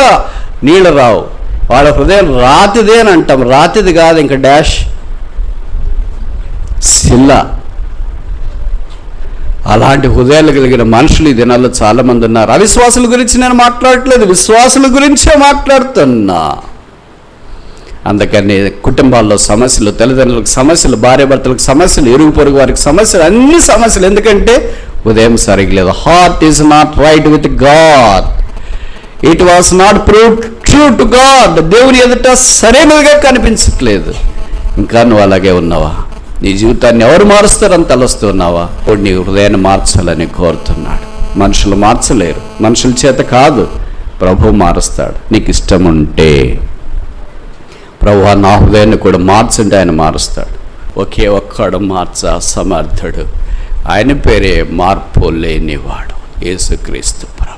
నీళ్ళు రావు. వాళ్ళ హృదయం రాతిదే అని అంటాం. రాతిది కాదు, ఇంకా డాష్ శిల. అలాంటి హృదయాలు కలిగిన మనుషులు ఈ దినాల్లో చాలామంది ఉన్నారు. అవిశ్వాసుల గురించి నేను మాట్లాడట్లేదు, విశ్వాసుల గురించే మాట్లాడుతున్నా. అందుకని కుటుంబాల్లో సమస్యలు, తల్లిదండ్రులకు సమస్యలు, భార్యాభర్తలకు సమస్యలు, ఇరుగు పొరుగు వారికి సమస్యలు, అన్ని సమస్యలు. ఎందుకంటే ఉదయం సరిగ్లేదు. Heart is not right with God. It was not proved true to God. దేవుని ఎదుట సరైనదిగా కనిపించట్లేదు. ఇంకా నువ్వు అలాగే ఉన్నావా? నీ జీవితాన్ని ఎవరు మారుస్తారని తలస్తున్నావా? ఇప్పుడు నీ హృదయాన్ని మార్చాలని కోరుతున్నాడు. మనుషులు మార్చలేరు, మనుషుల చేత కాదు, ప్రభు మారుస్తాడు. నీకు ఇష్టం ఉంటే ప్రభువా నా హృదయాన్ని కూడా మార్చండి, ఆయన మారుస్తాడు. ఒకే ఒక్కడు మార్చ సమర్థుడు, ఆయన పేరే మార్పు లేనివాడు, యేసుక్రీస్తు ప్రభు.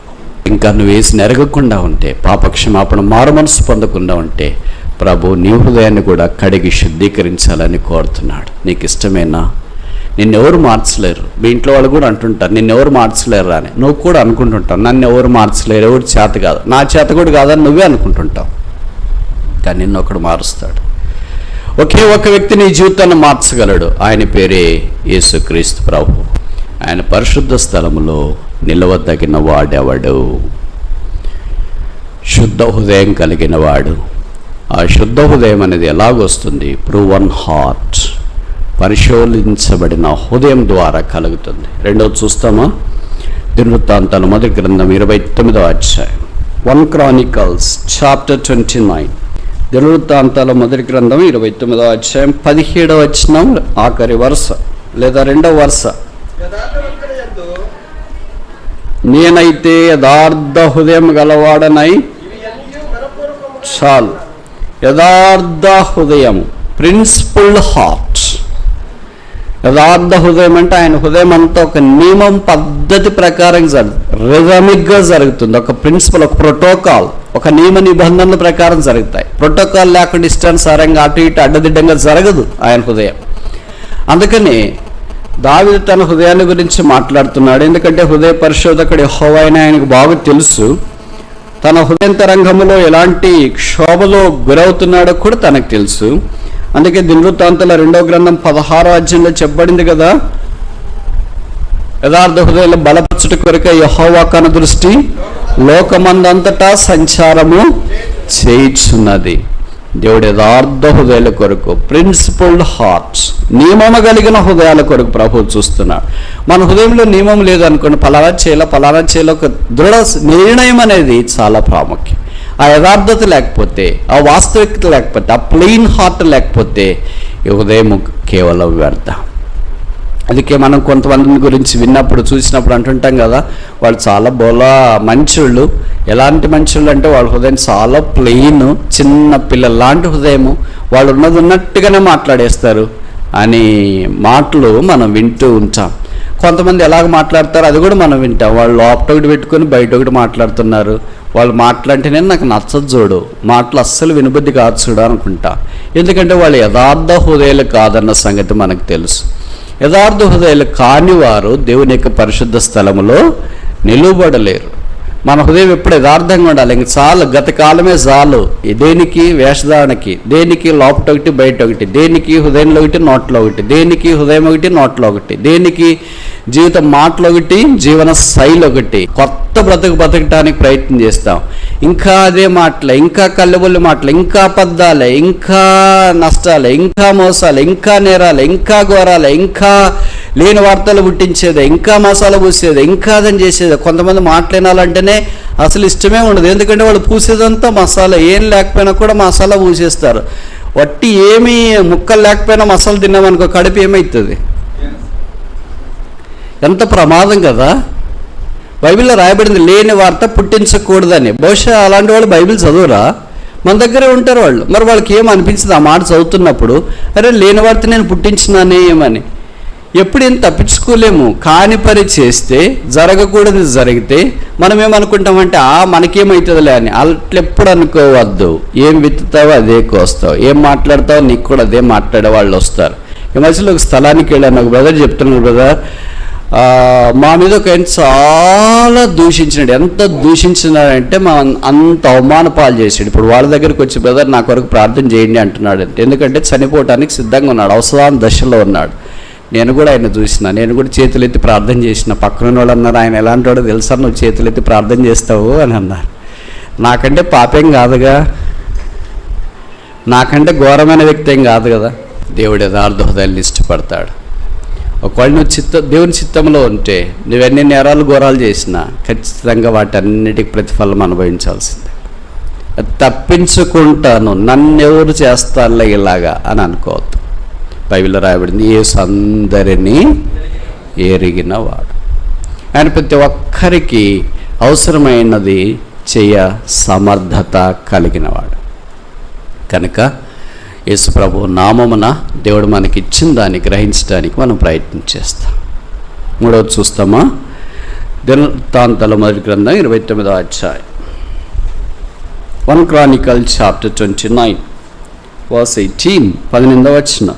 ఇంకా నువ్వు యేసుని ఎరగకుండా ఉంటే, పాపక్షమాపణ, మారు మనసు పొందకుండా ఉంటే, ప్రభు నీ హృదయాన్ని కూడా కడిగి శుద్ధీకరించాలని కోరుతున్నాడు. నీకు ఇష్టమేనా? నిన్నెవరు మార్చలేరు. మీ ఇంట్లో వాళ్ళు కూడా అంటుంటారు, నిన్నెవరు మార్చలేరు అని. నువ్వు కూడా అనుకుంటుంటావు, నన్ను ఎవరు మార్చలేరు, ఎవరు చేత కాదు, నా చేత కూడా కాదని నువ్వే అనుకుంటుంటావు. కానీ నిన్నొకడు మారుస్తాడు. ఒకే ఒక వ్యక్తి నీ జీవితాన్ని మార్చగలడు. ఆయన పేరే యేసుక్రీస్తు ప్రభు. ఆయన పరిశుద్ధ స్థలములో నిలవదగిన వాడెవడు? శుద్ధ హృదయం కలిగిన వాడు. ఆ శుద్ధ హృదయం అనేది ఎలాగొస్తుంది? ప్రూవన్ హార్ట్, పరిశోధించబడిన హృదయం ద్వారా కలుగుతుంది. రెండవది చూస్తామా? దినవృత్తాంతాల మొదటి గ్రంథం 29వ అధ్యాయం, 1 Chronicles chapter 29. దినవృత్తాంతాల మొదటి గ్రంథం 29వ అధ్యాయం 17వ వచనం, ఆఖరి వరుస లేదా 2వ వరుస. నేనైతే యథార్థ హృదయం గలవాడనై, చాలు, యథార్థ హృదయం, ప్రిన్సిపల్డ్ హార్ట్. యథార్థ హృదయం అంటే ఆయన హృదయం అంతా ఒక నియమం, పద్ధతి ప్రకారం రిథమిక్గా జరుగుతుంది. ఒక ప్రిన్సిపల్, ఒక ప్రోటోకాల్, ఒక నియమ నిబంధనల ప్రకారం జరుగుతాయి. ప్రోటోకాల్ లేకుండా ఇష్టానుసారంగా అటు ఇటు అడ్డదిడ్డంగా జరగదు ఆయన హృదయం. అందుకని దావీదు తన హృదయాన్ని గురించి మాట్లాడుతున్నాడు. ఎందుకంటే హృదయ పరిశోధకుడు యెహోవా అని ఆయనకు బాగా తెలుసు. తన హృదయంతరంగంలో ఎలాంటి క్షోభలో గురవుతున్నాడో కూడా తనకు తెలుసు. అందుకే దినవృత్తాంతాల 2వ గ్రంథం 16వ అధ్యాయంలో చెప్పబడింది కదా, యథార్థ హృదయంలో బలపరచుట కొరకే యెహోవా కను దృష్టి లోకమందంతటా సంచారము చేయుచున్నది. దేవుడు యథార్థ హృదయాల కొరకు, ప్రిన్సిపల్డ్ హార్ట్స్, నియమము కలిగిన హృదయాల కొరకు ప్రభు చూస్తున్నాడు. మన హృదయంలో నియమం లేదనుకోండి, పలానా చేయాలో ఒక దృఢ నిర్ణయం అనేది చాలా ప్రాముఖ్యం. ఆ యథార్థత లేకపోతే, ఆ వాస్తవికత లేకపోతే, ఆ ప్లెయిన్ హార్ట్ లేకపోతే ఈ ఉదయం కేవలం వ్యర్థం. అందుకే మనం కొంతమందిని గురించి విన్నప్పుడు చూసినప్పుడు అంటుంటాం కదా, వాళ్ళు చాలా మంచోళ్ళు. ఎలాంటి మంచోళ్ళు అంటే వాళ్ళ హృదయం చాలా ప్లెయిన్, చిన్న పిల్లల లాంటి హృదయము, వాళ్ళు ఉన్నది ఉన్నట్టుగానే మాట్లాడేస్తారు అని మాటలు మనం వింటూ ఉంటాం. కొంతమంది ఎలాగ మాట్లాడతారో అది కూడా మనం వింటాం. వాళ్ళు లోపల ఒకటి పెట్టుకొని బయట ఒకటి మాట్లాడుతున్నారు. వాళ్ళు మాట్లాడితేనే నాకు నచ్చదు చూడు, మాటలు అస్సలు వినబుద్ధి కాదు చూడు అనుకుంటా. ఎందుకంటే వాళ్ళు యథార్థ హృదయాలు కాదన్న సంగతి మనకు తెలుసు. యథార్థ హృదయాలు కాని వారు దేవుని యొక్క పరిశుద్ధ స్థలములో నిలువబడలేరు. మన హృదయం ఎప్పుడు యథార్థంగా ఉండాలి. ఇంక చాలు, గత కాలమే చాలు. దేనికి వేషధారణకి, దేనికి లోపట ఒకటి బయట ఒకటి, దేనికి హృదయంలో ఒకటి నోట్లో ఒకటి, దేనికి హృదయం ఒకటి నోట్లో ఒకటి, దేనికి జీవితం మాటలు ఒకటి, జీవన శైలి ఒకటి. కొత్త బతకటానికి ప్రయత్నం చేస్తాం. ఇంకా అదే మాటలే, ఇంకా కళ్ళబొల్లి మాటలే, ఇంకా అబద్ధాలే, ఇంకా నష్టాలే, ఇంకా మోసాలే, ఇంకా నేరాలే, ఇంకా ఘోరాలే, ఇంకా లేని వార్తలు పుట్టించేదే, ఇంకా మసాలా పూసేదే, ఇంకా అదని చేసేదే. కొంతమంది మాట్లాడాలంటేనే అసలు ఇష్టమే ఉండదు. ఎందుకంటే వాళ్ళు పూసేదంతా మసాలా, ఏం లేకపోయినా కూడా మసాలా పూసేస్తారు. వట్టి ఏమీ ముక్కలు లేకపోయినా మసాలా తిన్నామనుకో కడుపు ఏమవుతుంది? ఎంత ప్రమాదం కదా. బైబిల్లో రాయబడింది లేని వార్త పుట్టించకూడదని. బహుశా అలాంటి వాళ్ళు బైబిల్ చదువురా? మన దగ్గరే ఉంటారు వాళ్ళు. మరి వాళ్ళకి ఏం అనిపించింది ఆ మాట చదువుతున్నప్పుడు? అరే లేని వార్త నేను పుట్టించినానే ఏమని. ఎప్పుడు ఏం తప్పించుకోలేము. కాని పని చేస్తే, జరగకూడదు జరిగితే మనం ఏమనుకుంటామంటే మనకేమవుతుందిలే అని. అట్లెప్పుడు అనుకోవద్దు. ఏం విత్తుతావో అదే కోస్తావు, ఏం మాట్లాడతావో నీకు కూడా అదే మాట్లాడే వాళ్ళు వస్తారు. ఈ మధ్యలో ఒక స్థలానికి వెళ్ళాను. ఒక బ్రదర్ చెప్తున్నాడు, బ్రదర్ మా మీద ఒక ఆయన చాలా దూషించినాడు. ఎంత దూషించినాడంటే అంత అవమాన పాలు చేసాడు. ఇప్పుడు వాళ్ళ దగ్గరికి వచ్చి బ్రదర్ నా కొరకు ప్రార్థన చేయండి అంటున్నాడు. ఎందుకంటే చనిపోవటానికి సిద్ధంగా ఉన్నాడు, అవసరం దశలో ఉన్నాడు. నేను కూడా ఆయన చూసిన, నేను కూడా చేతులెత్తి ప్రార్థన చేసిన. పక్కన వాళ్ళు అన్నారు, ఆయన ఎలాంటి వాడో తెలుసా, నువ్వు చేతులెత్తి ప్రార్థన చేస్తావు అని అన్నారు. నాకంటే పాపేం కాదుగా, నాకంటే ఘోరమైన వ్యక్తి ఏం కాదు కదా. దేవుడు యథార్థ హృదయాన్ని ఇష్టపడతాడు. ఒకవేళ నువ్వు దేవుని చిత్తంలో ఉంటే నువ్వెన్ని నేరాలు ఘోరాలు చేసినా ఖచ్చితంగా వాటన్నిటికి ప్రతిఫలం అనుభవించాల్సిందే. తప్పించుకుంటాను, నన్నెవరు చేస్తానులే ఇలాగా అని అనుకోవద్దు. బైబిల్లో రాయబడింది యేసు అందరినీ ఎరిగిన వాడు. ఆయన ప్రతి ఒక్కరికి అవసరమైనది చేయ సమర్థత కలిగినవాడు. కనుక యేసు ప్రభు నామమున దేవుడు మనకి ఇచ్చిన దాన్ని గ్రహించడానికి మనం ప్రయత్నం చేస్తాం. మూడవది చూస్తామా? దినవృత్తాంతాల మొదటి గ్రంథం 29వ అధ్యాయం, 1 Chronicles chapter 29 verse 18, 18వ వచనం.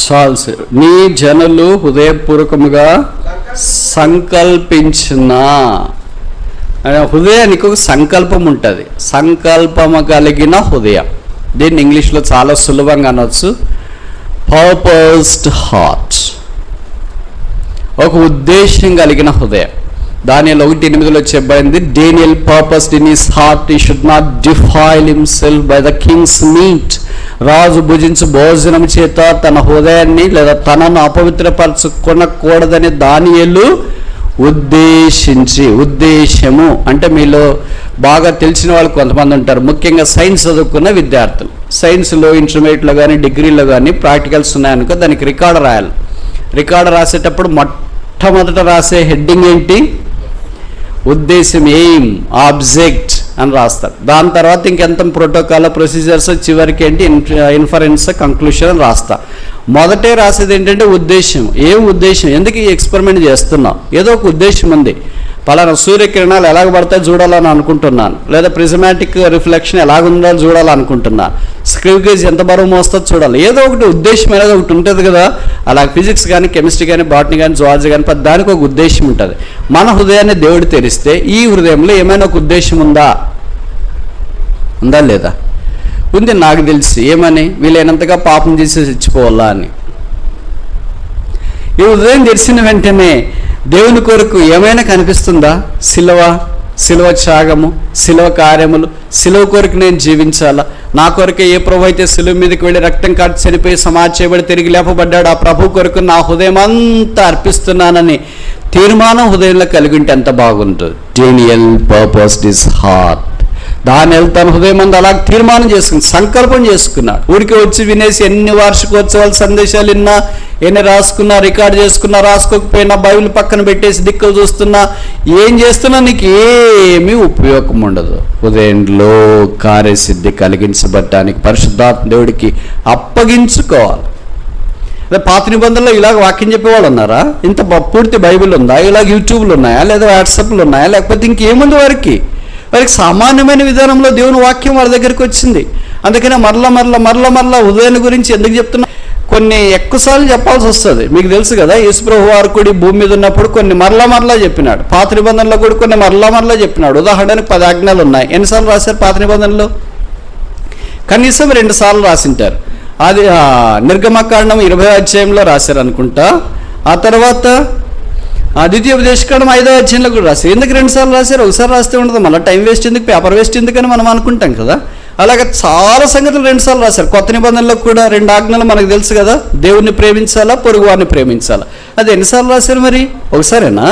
చాల్స్ నీ జనులు హృదయపూర్వకముగా సంకల్పించిన. హృదయానికి ఒక సంకల్పం ఉంటుంది, సంకల్పము కలిగిన హృదయం. దీన్ని ఇంగ్లీష్లో చాలా సులభంగా అనొచ్చు, పర్పస్డ్ హార్ట్. ఒక ఉద్దేశం కలిగిన హృదయం. దానియేలు 1:8 చెప్పబడింది, Daniel purposed in his heart he should not defile himself by the king's meat. రాజు భుజించు భోజనం చేత తన హృదయాన్ని లేదా తనను అపవిత్రపరచుకొనకూడదని దానియేలు ఉద్దేశించి. ఉద్దేశము అంటే మీలో బాగా తెలిసిన వాళ్ళు కొంతమంది ఉంటారు, ముఖ్యంగా సైన్స్ చదువుకున్న విద్యార్థులు. సైన్స్లో ఇంటర్మీడియట్లో కానీ డిగ్రీలో కానీ ప్రాక్టికల్స్ ఉన్నాయనుకో దానికి రికార్డు రాయాలి. రికార్డు రాసేటప్పుడు మొట్టమొదట రాసే హెడ్డింగ్ ఏంటి? ఉద్దేశం, ఎయిమ్, ఆబ్జెక్ట్ అని రాస్తారు. దాని తర్వాత ఇంకెంత ప్రోటోకాల్, ప్రొసీజర్స్, చివరికి ఏంటి ఇన్ఫరెన్స్, కంక్లూషన్ అని రాస్తా. మొదటే రాసేది ఏంటంటే ఉద్దేశం. ఏం ఉద్దేశం? ఎందుకు ఈ ఎక్స్పెరిమెంట్ చేస్తున్నాం? ఏదో ఒక ఉద్దేశం ఉంది. పలానా సూర్యకిరణాలు ఎలాగ పడతాయి చూడాలని అనుకుంటున్నాను, లేదా ప్రిజమాటిక్ రిఫ్లెక్షన్ ఎలాగుందో చూడాలనుకుంటున్నాను, స్క్రీవ్ గేజ్ ఎంత బరువు మోస్తుందో చూడాలి. ఏదో ఒకటి ఉద్దేశం అనేది ఒకటి ఉంటుంది కదా. అలా ఫిజిక్స్ కానీ, కెమిస్ట్రీ కానీ, బాటనీ కానీ, జువాలజీ కానీ దానికి ఒక ఉద్దేశం ఉంటుంది. మన హృదయాన్ని దేవుడు తెరిస్తే ఈ హృదయంలో ఏమైనా ఒక ఉద్దేశం ఉందా లేదా? ఉంది, నాకు తెలిసి. ఏమని? వీలైనంతగా పాపం చేసి చచ్చిపోవాలా అని. ఈ హృదయం తెరిచిన వెంటనే దేవుని కొరకు ఏమైనా కనిపిస్తుందా? సిలువ, శిలువ త్యాగము, శిలువ కార్యములు, శిలువ కొరకు నేను జీవించాలా, నా కొరకే ఏ ప్రభు అయితే శిలువ మీదకి వెళ్ళి రక్తం కాచి చనిపోయి సమాధి చేయబడి తిరిగి లేపబడ్డాడు, ఆ ప్రభు కొరకు నా హృదయం అంతా అర్పిస్తున్నానని తీర్మానం హృదయంలో కలిగి ఉంటే ఎంత బాగుంటుంది. Daniel purpose this heart. దానియేలు తన హృదయం అంతా అలా తీర్మానం చేసుకుని సంకల్పం చేసుకున్నాడు. ఊరికి వచ్చి వినేసి ఎన్ని వార్షికోత్సవాల సందేశాలు విన్నా, ఎన్ని రాసుకున్నా, రికార్డు చేసుకున్నా, రాసుకోకపోయినా, బైబిల్ పక్కన పెట్టేసి దిక్కులు చూస్తున్నా, ఏం చేస్తున్నా నీకు ఏమీ ఉపయోగం ఉండదు. హృదయంలో కార్యసిద్ధి కలిగించబడటానికి పరిశుద్ధాత్మ దేవుడికి అప్పగించుకోవాలి. అదే పాత నిబంధనలో ఇలాగ వాక్యం చెప్పేవాళ్ళు ఉన్నారా? ఇంత పూర్తి బైబిల్ ఉందా? ఇలాగ యూట్యూబ్లు ఉన్నాయా, లేదా వాట్సాప్లు ఉన్నాయా, లేకపోతే ఇంకేముంది వారికి సామాన్యమైన విధానంలో దేవుని వాక్యం వాళ్ళ దగ్గరికి వచ్చింది. అందుకనే మరల ఉదయాన్ని గురించి ఎందుకు చెప్తున్నా, కొన్ని ఎక్కువసార్లు చెప్పాల్సి వస్తుంది. మీకు తెలుసు కదా, యేసుప్రభు వారు కూడా భూమి మీద ఉన్నప్పుడు కొన్ని మరలా చెప్పినాడు. పాత నిబంధనలో కూడా కొన్ని మరలా చెప్పినాడు. ఉదాహరణకు 10 ఆజ్ఞలు ఉన్నాయి. ఎన్నిసార్లు రాశారు పాత నిబంధనలో? కనీసం 2 సార్లు రాసింటారు. అది నిర్గమకాండం 20వ అధ్యాయంలో రాశారు అనుకుంటా. ఆ తర్వాత ద్వితీయోపదేశకాండం 5వ అధ్యాయంలో కూడా రాశారు. ఎందుకు 2 సార్లు రాశారు? ఒకసారి రాస్తే ఉండదు, మళ్ళీ టైం వేస్ట్ ఎందుకు, పేపర్ వేస్ట్ ఎందుకని మనం అనుకుంటాం కదా. అలాగే చాలా సంగతులు 2 సార్లు రాశారు. కొత్త నిబంధనలో కూడా 2 ఆజ్ఞలు మనకు తెలుసు కదా, దేవుణ్ణి ప్రేమించాలా, పొరుగు వారిని ప్రేమించాలా. అది ఎన్నిసార్లు రాశారు మరి? ఒకసారేనా?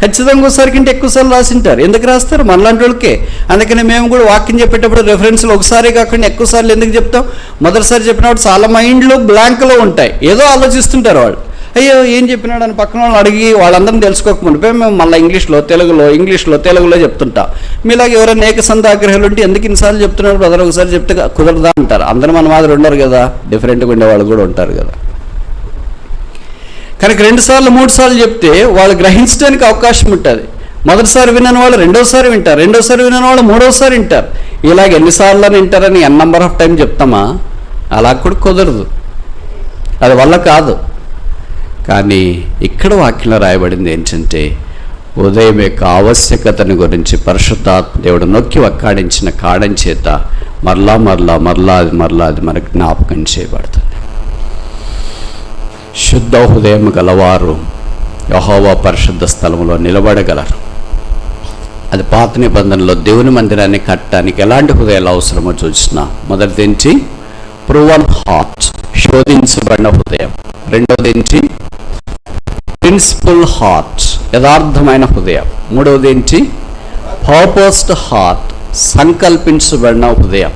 ఖచ్చితంగా ఒకసారి కంటే ఎక్కువసార్లు రాసింటారు. ఎందుకు రాస్తారు? మనలాంటి వాళ్ళకే. అందుకని మేము కూడా వాక్యం చెప్పేటప్పుడు రెఫరెన్స్లు ఒకసారి కాకుండా ఎక్కువసార్లు ఎందుకు చెప్తాం? మొదటిసారి చెప్పినప్పుడు చాలా మైండ్లో బ్లాంక్లో ఉంటాయి, ఏదో ఆలోచిస్తుంటారు వాళ్ళు. అయ్యో ఏం చెప్పినాడు అని పక్కన వాళ్ళు అడిగి వాళ్ళందరినీ తెలుసుకోకముందు మేము మళ్ళీ ఇంగ్లీష్లో తెలుగులో చెప్తుంటాం. మీలాగా ఎవరైనా ఏకసంధాగ్రహాలు ఉంటే ఎందుకు ఇన్నిసార్లు చెప్తున్నాడు బ్రదర్, ఒకసారి చెప్తే కుదరదా అంటారు. అందరూ మన మాదిరి ఉండరు కదా, డిఫరెంట్గా ఉండేవాళ్ళు కూడా ఉంటారు కదా. కనుక 2 సార్లు 3 సార్లు చెప్తే వాళ్ళు గ్రహించడానికి అవకాశం ఉంటుంది. మొదటిసారి వినని వాళ్ళు 2వ సారి వింటారు, 2వ సారి వినని వాళ్ళు 3వ సారి వింటారు. ఇలాగ ఎన్నిసార్లు వింటారని నెంబర్ ఆఫ్ టైం చెప్తామా? అలా కూడా కుదరదు, అది వల్ల కాదు. కానీ ఇక్కడ వాక్యంలో రాయబడింది ఏంటంటే, ఉదయం యొక్క ఆవశ్యకతను గురించి పరిశుద్ధాత్మ దేవుడు నొక్కి వక్కాడించిన కాడం చేత మరలా అది మనకు జ్ఞాపకం చేయబడుతుంది. శుద్ధ హృదయం గలవారు యెహోవా పరిశుద్ధ స్థలంలో నిలబడగలరు. అది పాత నిబంధనలో దేవుని మందిరాన్ని కట్టడానికి ఎలాంటి హృదయాలు అవసరమో చూసినా, మొదటిది ఏంటి? ప్రూవన్ హార్ట్, శోధించబడిన హృదయం. రెండవది ఏంటి? ప్రిన్సిపల్ హార్ట్, యథార్థమైన హృదయం. మూడవది ఏంటి? పర్పస్డ్ హార్ట్, సంకల్పించబడిన హృదయం.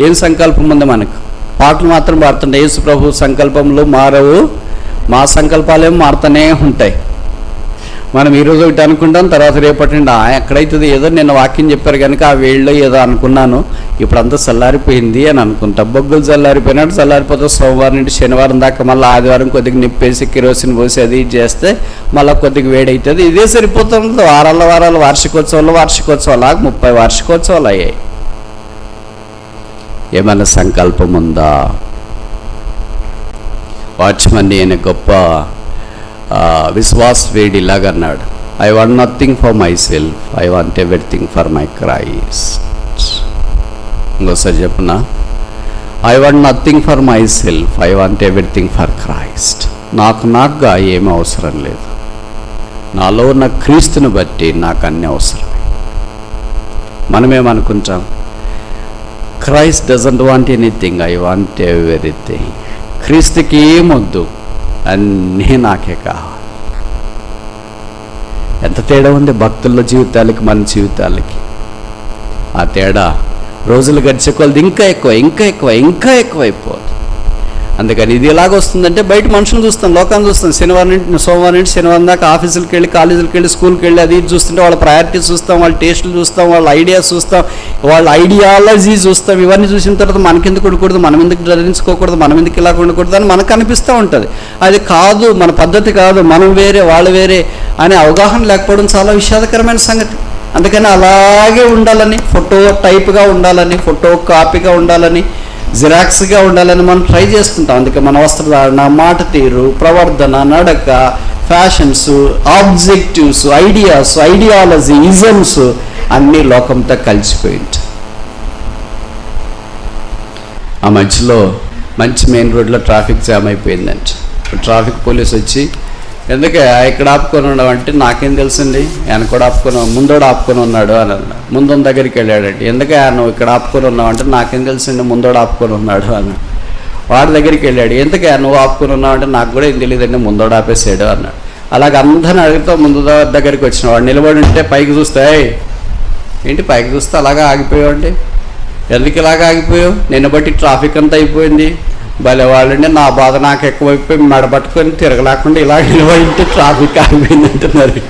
ఏం సంకల్పం ఉంది మనకు? పాటలు మాత్రం పాడుతుంటాయి, యేసు ప్రభు సంకల్పంలో మారవు, మా సంకల్పాలేమో మారుతూనే ఉంటాయి. మనం ఈరోజు ఒకటి అనుకుంటాం, తర్వాత రేపటి నుండి ఎక్కడైతుంది, ఏదో నిన్న వాక్యం చెప్పారు కనుక ఆ వేళ్ళలో ఏదో అనుకున్నాను, ఇప్పుడు అంతా చల్లారిపోయింది అని అనుకుంటా. బొగ్గులు చల్లారిపోయినట్టు చల్లారిపోతే సోమవారం నుండి శనివారం దాకా మళ్ళీ ఆదివారం కొద్దిగా నిప్పేసి కిరోసిన్ పోసి అది ఇది చేస్తే మళ్ళీ కొద్దిగా వేడవుతుంది. ఇదే సరిపోతుంది. వారాలు వార్షికోత్సవాలు 30 వార్షికోత్సవాలు అయ్యాయి. ఏమైనా సంకల్పం ఉందా? వాచ్మన్ అనే గొప్ప విశ్వాస్ వేడి ఇలాగన్నాడు, I want nothing for myself, I want everything for my Christ. ఇంకోసారి చెప్పునా, I want nothing for myself, I want everything for Christ. నాకుగా ఏమీ అవసరం లేదు, నాలో ఉన్న క్రీస్తుని బట్టి నాకు అన్నీ అవసరమే. మనమేమనుకుంటాం, Christ doesn't want anything, I want everything. క్రీస్తుకి ఏమొద్దు, అన్నీ నాకే కావాలి. ఎంత తేడా ఉంది భక్తుల జీవితాలకి మన జీవితాలకి. ఆ తేడా రోజులు గడిచే కొలది ఇంకా ఎక్కువైపోతుంది. అందుకని ఇది ఎలాగొస్తుందంటే, బయట మనుషులు చూస్తాం, లోకాన్ని చూస్తాం. సోమవారం నుండి శనివారం దాకా ఆఫీసులకు వెళ్ళి, కాలేజీలకు వెళ్ళి, స్కూల్కి వెళ్ళి అది చూస్తుంటే వాళ్ళ ప్రయారిటీస్ చూస్తాం, వాళ్ళ టేస్టులు చూస్తాం, వాళ్ళ ఐడియాస్ చూస్తాం, వాళ్ళ ఐడియాలజీ చూస్తాం. ఇవన్నీ చూసిన తర్వాత మనకెందుకు ఉండకూడదు, మనం ఎందుకు ధరించుకోకూడదు, మనం ఎందుకు ఇలా ఉండకూడదు అని మనకు అనిపిస్తూ ఉంటుంది. అది కాదు, మన పద్ధతి కాదు, మనం వేరే వాళ్ళు వేరే అనే అవగాహన లేకపోవడం చాలా విషాదకరమైన సంగతి. అందుకని అలాగే ఉండాలని, ఫోటో టైప్గా ఉండాలని, ఫోటో కాపీగా ఉండాలని, జిరాక్స్గా ఉండాలని మనం ట్రై చేస్తుంటాం. అందుకే మన వస్త్రధారణ, మాట తీరు, ప్రవర్తన, నడక, fashions, objectives, ideas, ideology, isms అన్నీ లోకంతో కలిసిపోయింది. ఆ మధ్యలో మంచి మెయిన్ రోడ్లో ట్రాఫిక్ జామ్ అయిపోయిందంట. ట్రాఫిక్ పోలీస్ వచ్చి ఎందుకే ఇక్కడ ఆపుకొని ఉన్నావు అంటే నాకేం తెలుసండి, ఆయన కూడా ముందోడు ఆపుకొని ఉన్నాడు అని అన్నాడు. ముందు దగ్గరికి వెళ్ళాడంటే ఎందుకే నువ్వు ఇక్కడ ఆపుకొని ఉన్నావు అంటే నాకేం తెలుసండి, ముందోడు ఆపుకొని ఉన్నాడు అన్నాడు. వాడి దగ్గరికి వెళ్ళాడు, ఎందుకే నువ్వు ఆపుకొని ఉన్నావు అంటే నాకు కూడా ఏం తెలియదండి, ముందోడు ఆపేసాడు అన్నాడు. అలాగ అందరిని అడిగితే ముందు దగ్గరికి వచ్చిన వాడు నిలబడి ఉంటే పైకి చూస్తే ఏంటి పైకి చూస్తే అలాగా ఆగిపోయావు అండి, ఎందుకు ఇలాగ ఆగిపోయావు, నిన్న బట్టి ట్రాఫిక్ అంతా అయిపోయింది, భలే వాళ్ళండి నా బాధ నాకు ఎక్కువైపోయి మెడబట్టుకొని తిరగలేకుండా ఇలా నిలబడి ట్రాఫిక్ ఆగిపోయింది అంటున్నారు.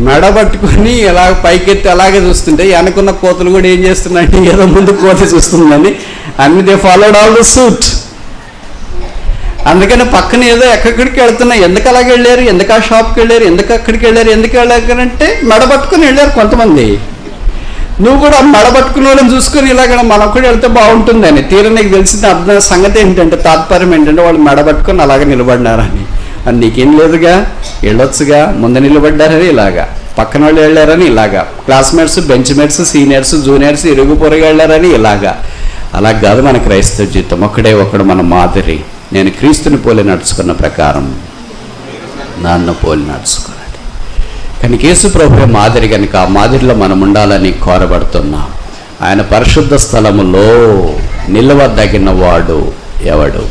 మెడబట్టుకొని ఇలా పైకెత్తి అలాగే చూస్తుంటే వెనకున్న కోతలు కూడా ఏం చేస్తున్నాయంటే ఏదో ముందు కోత చూస్తుందని అన్ని they followed all the suit. అందుకని పక్కన ఏదో ఎక్కడికి వెళ్తున్నా, ఎందుకు అలాగే వెళ్ళారు, ఎందుకు ఆ షాప్కి వెళ్ళారు, ఎందుకు అక్కడికి వెళ్ళారు, ఎందుకు వెళ్ళారంటే మెడబట్టుకుని వెళ్ళారు కొంతమంది. నువ్వు కూడా మెడబట్టుకుని వాళ్ళని చూసుకొని ఇలాగ మనం కూడా వెళ్తే బాగుంటుందని. తీరా నీకు తెలిసిన అర్థం సంగతి ఏంటంటే తాత్పర్యం ఏంటంటే వాళ్ళు మెడబట్టుకొని అలాగే నిలబడినారని. అది నీకేం లేదుగా, వెళ్ళొచ్చుగా, ముందు నిలబడ్డారని ఇలాగా, పక్కన వాళ్ళు వెళ్ళారని ఇలాగా, క్లాస్మేట్స్ బెంచ్మేట్స్ సీనియర్స్ జూనియర్స్ ఇరుగు పొరుగు వెళ్ళారని ఇలాగా. అలా కాదు మన క్రైస్తవ జీవితం. ఒకడు మన మాదిరి. నేను క్రీస్తుని పోలి నడుచుకున్న ప్రకారం నన్ను పోలి నడుచుకున్నాడు. కానీ యేసు ప్రభువే మాదిరి కనుక ఆ మాదిరిలో మనం ఉండాలని కోరబడుతున్నాం. ఆయన పరిశుద్ధ స్థలములో నిలవదగిన వాడు ఎవడు?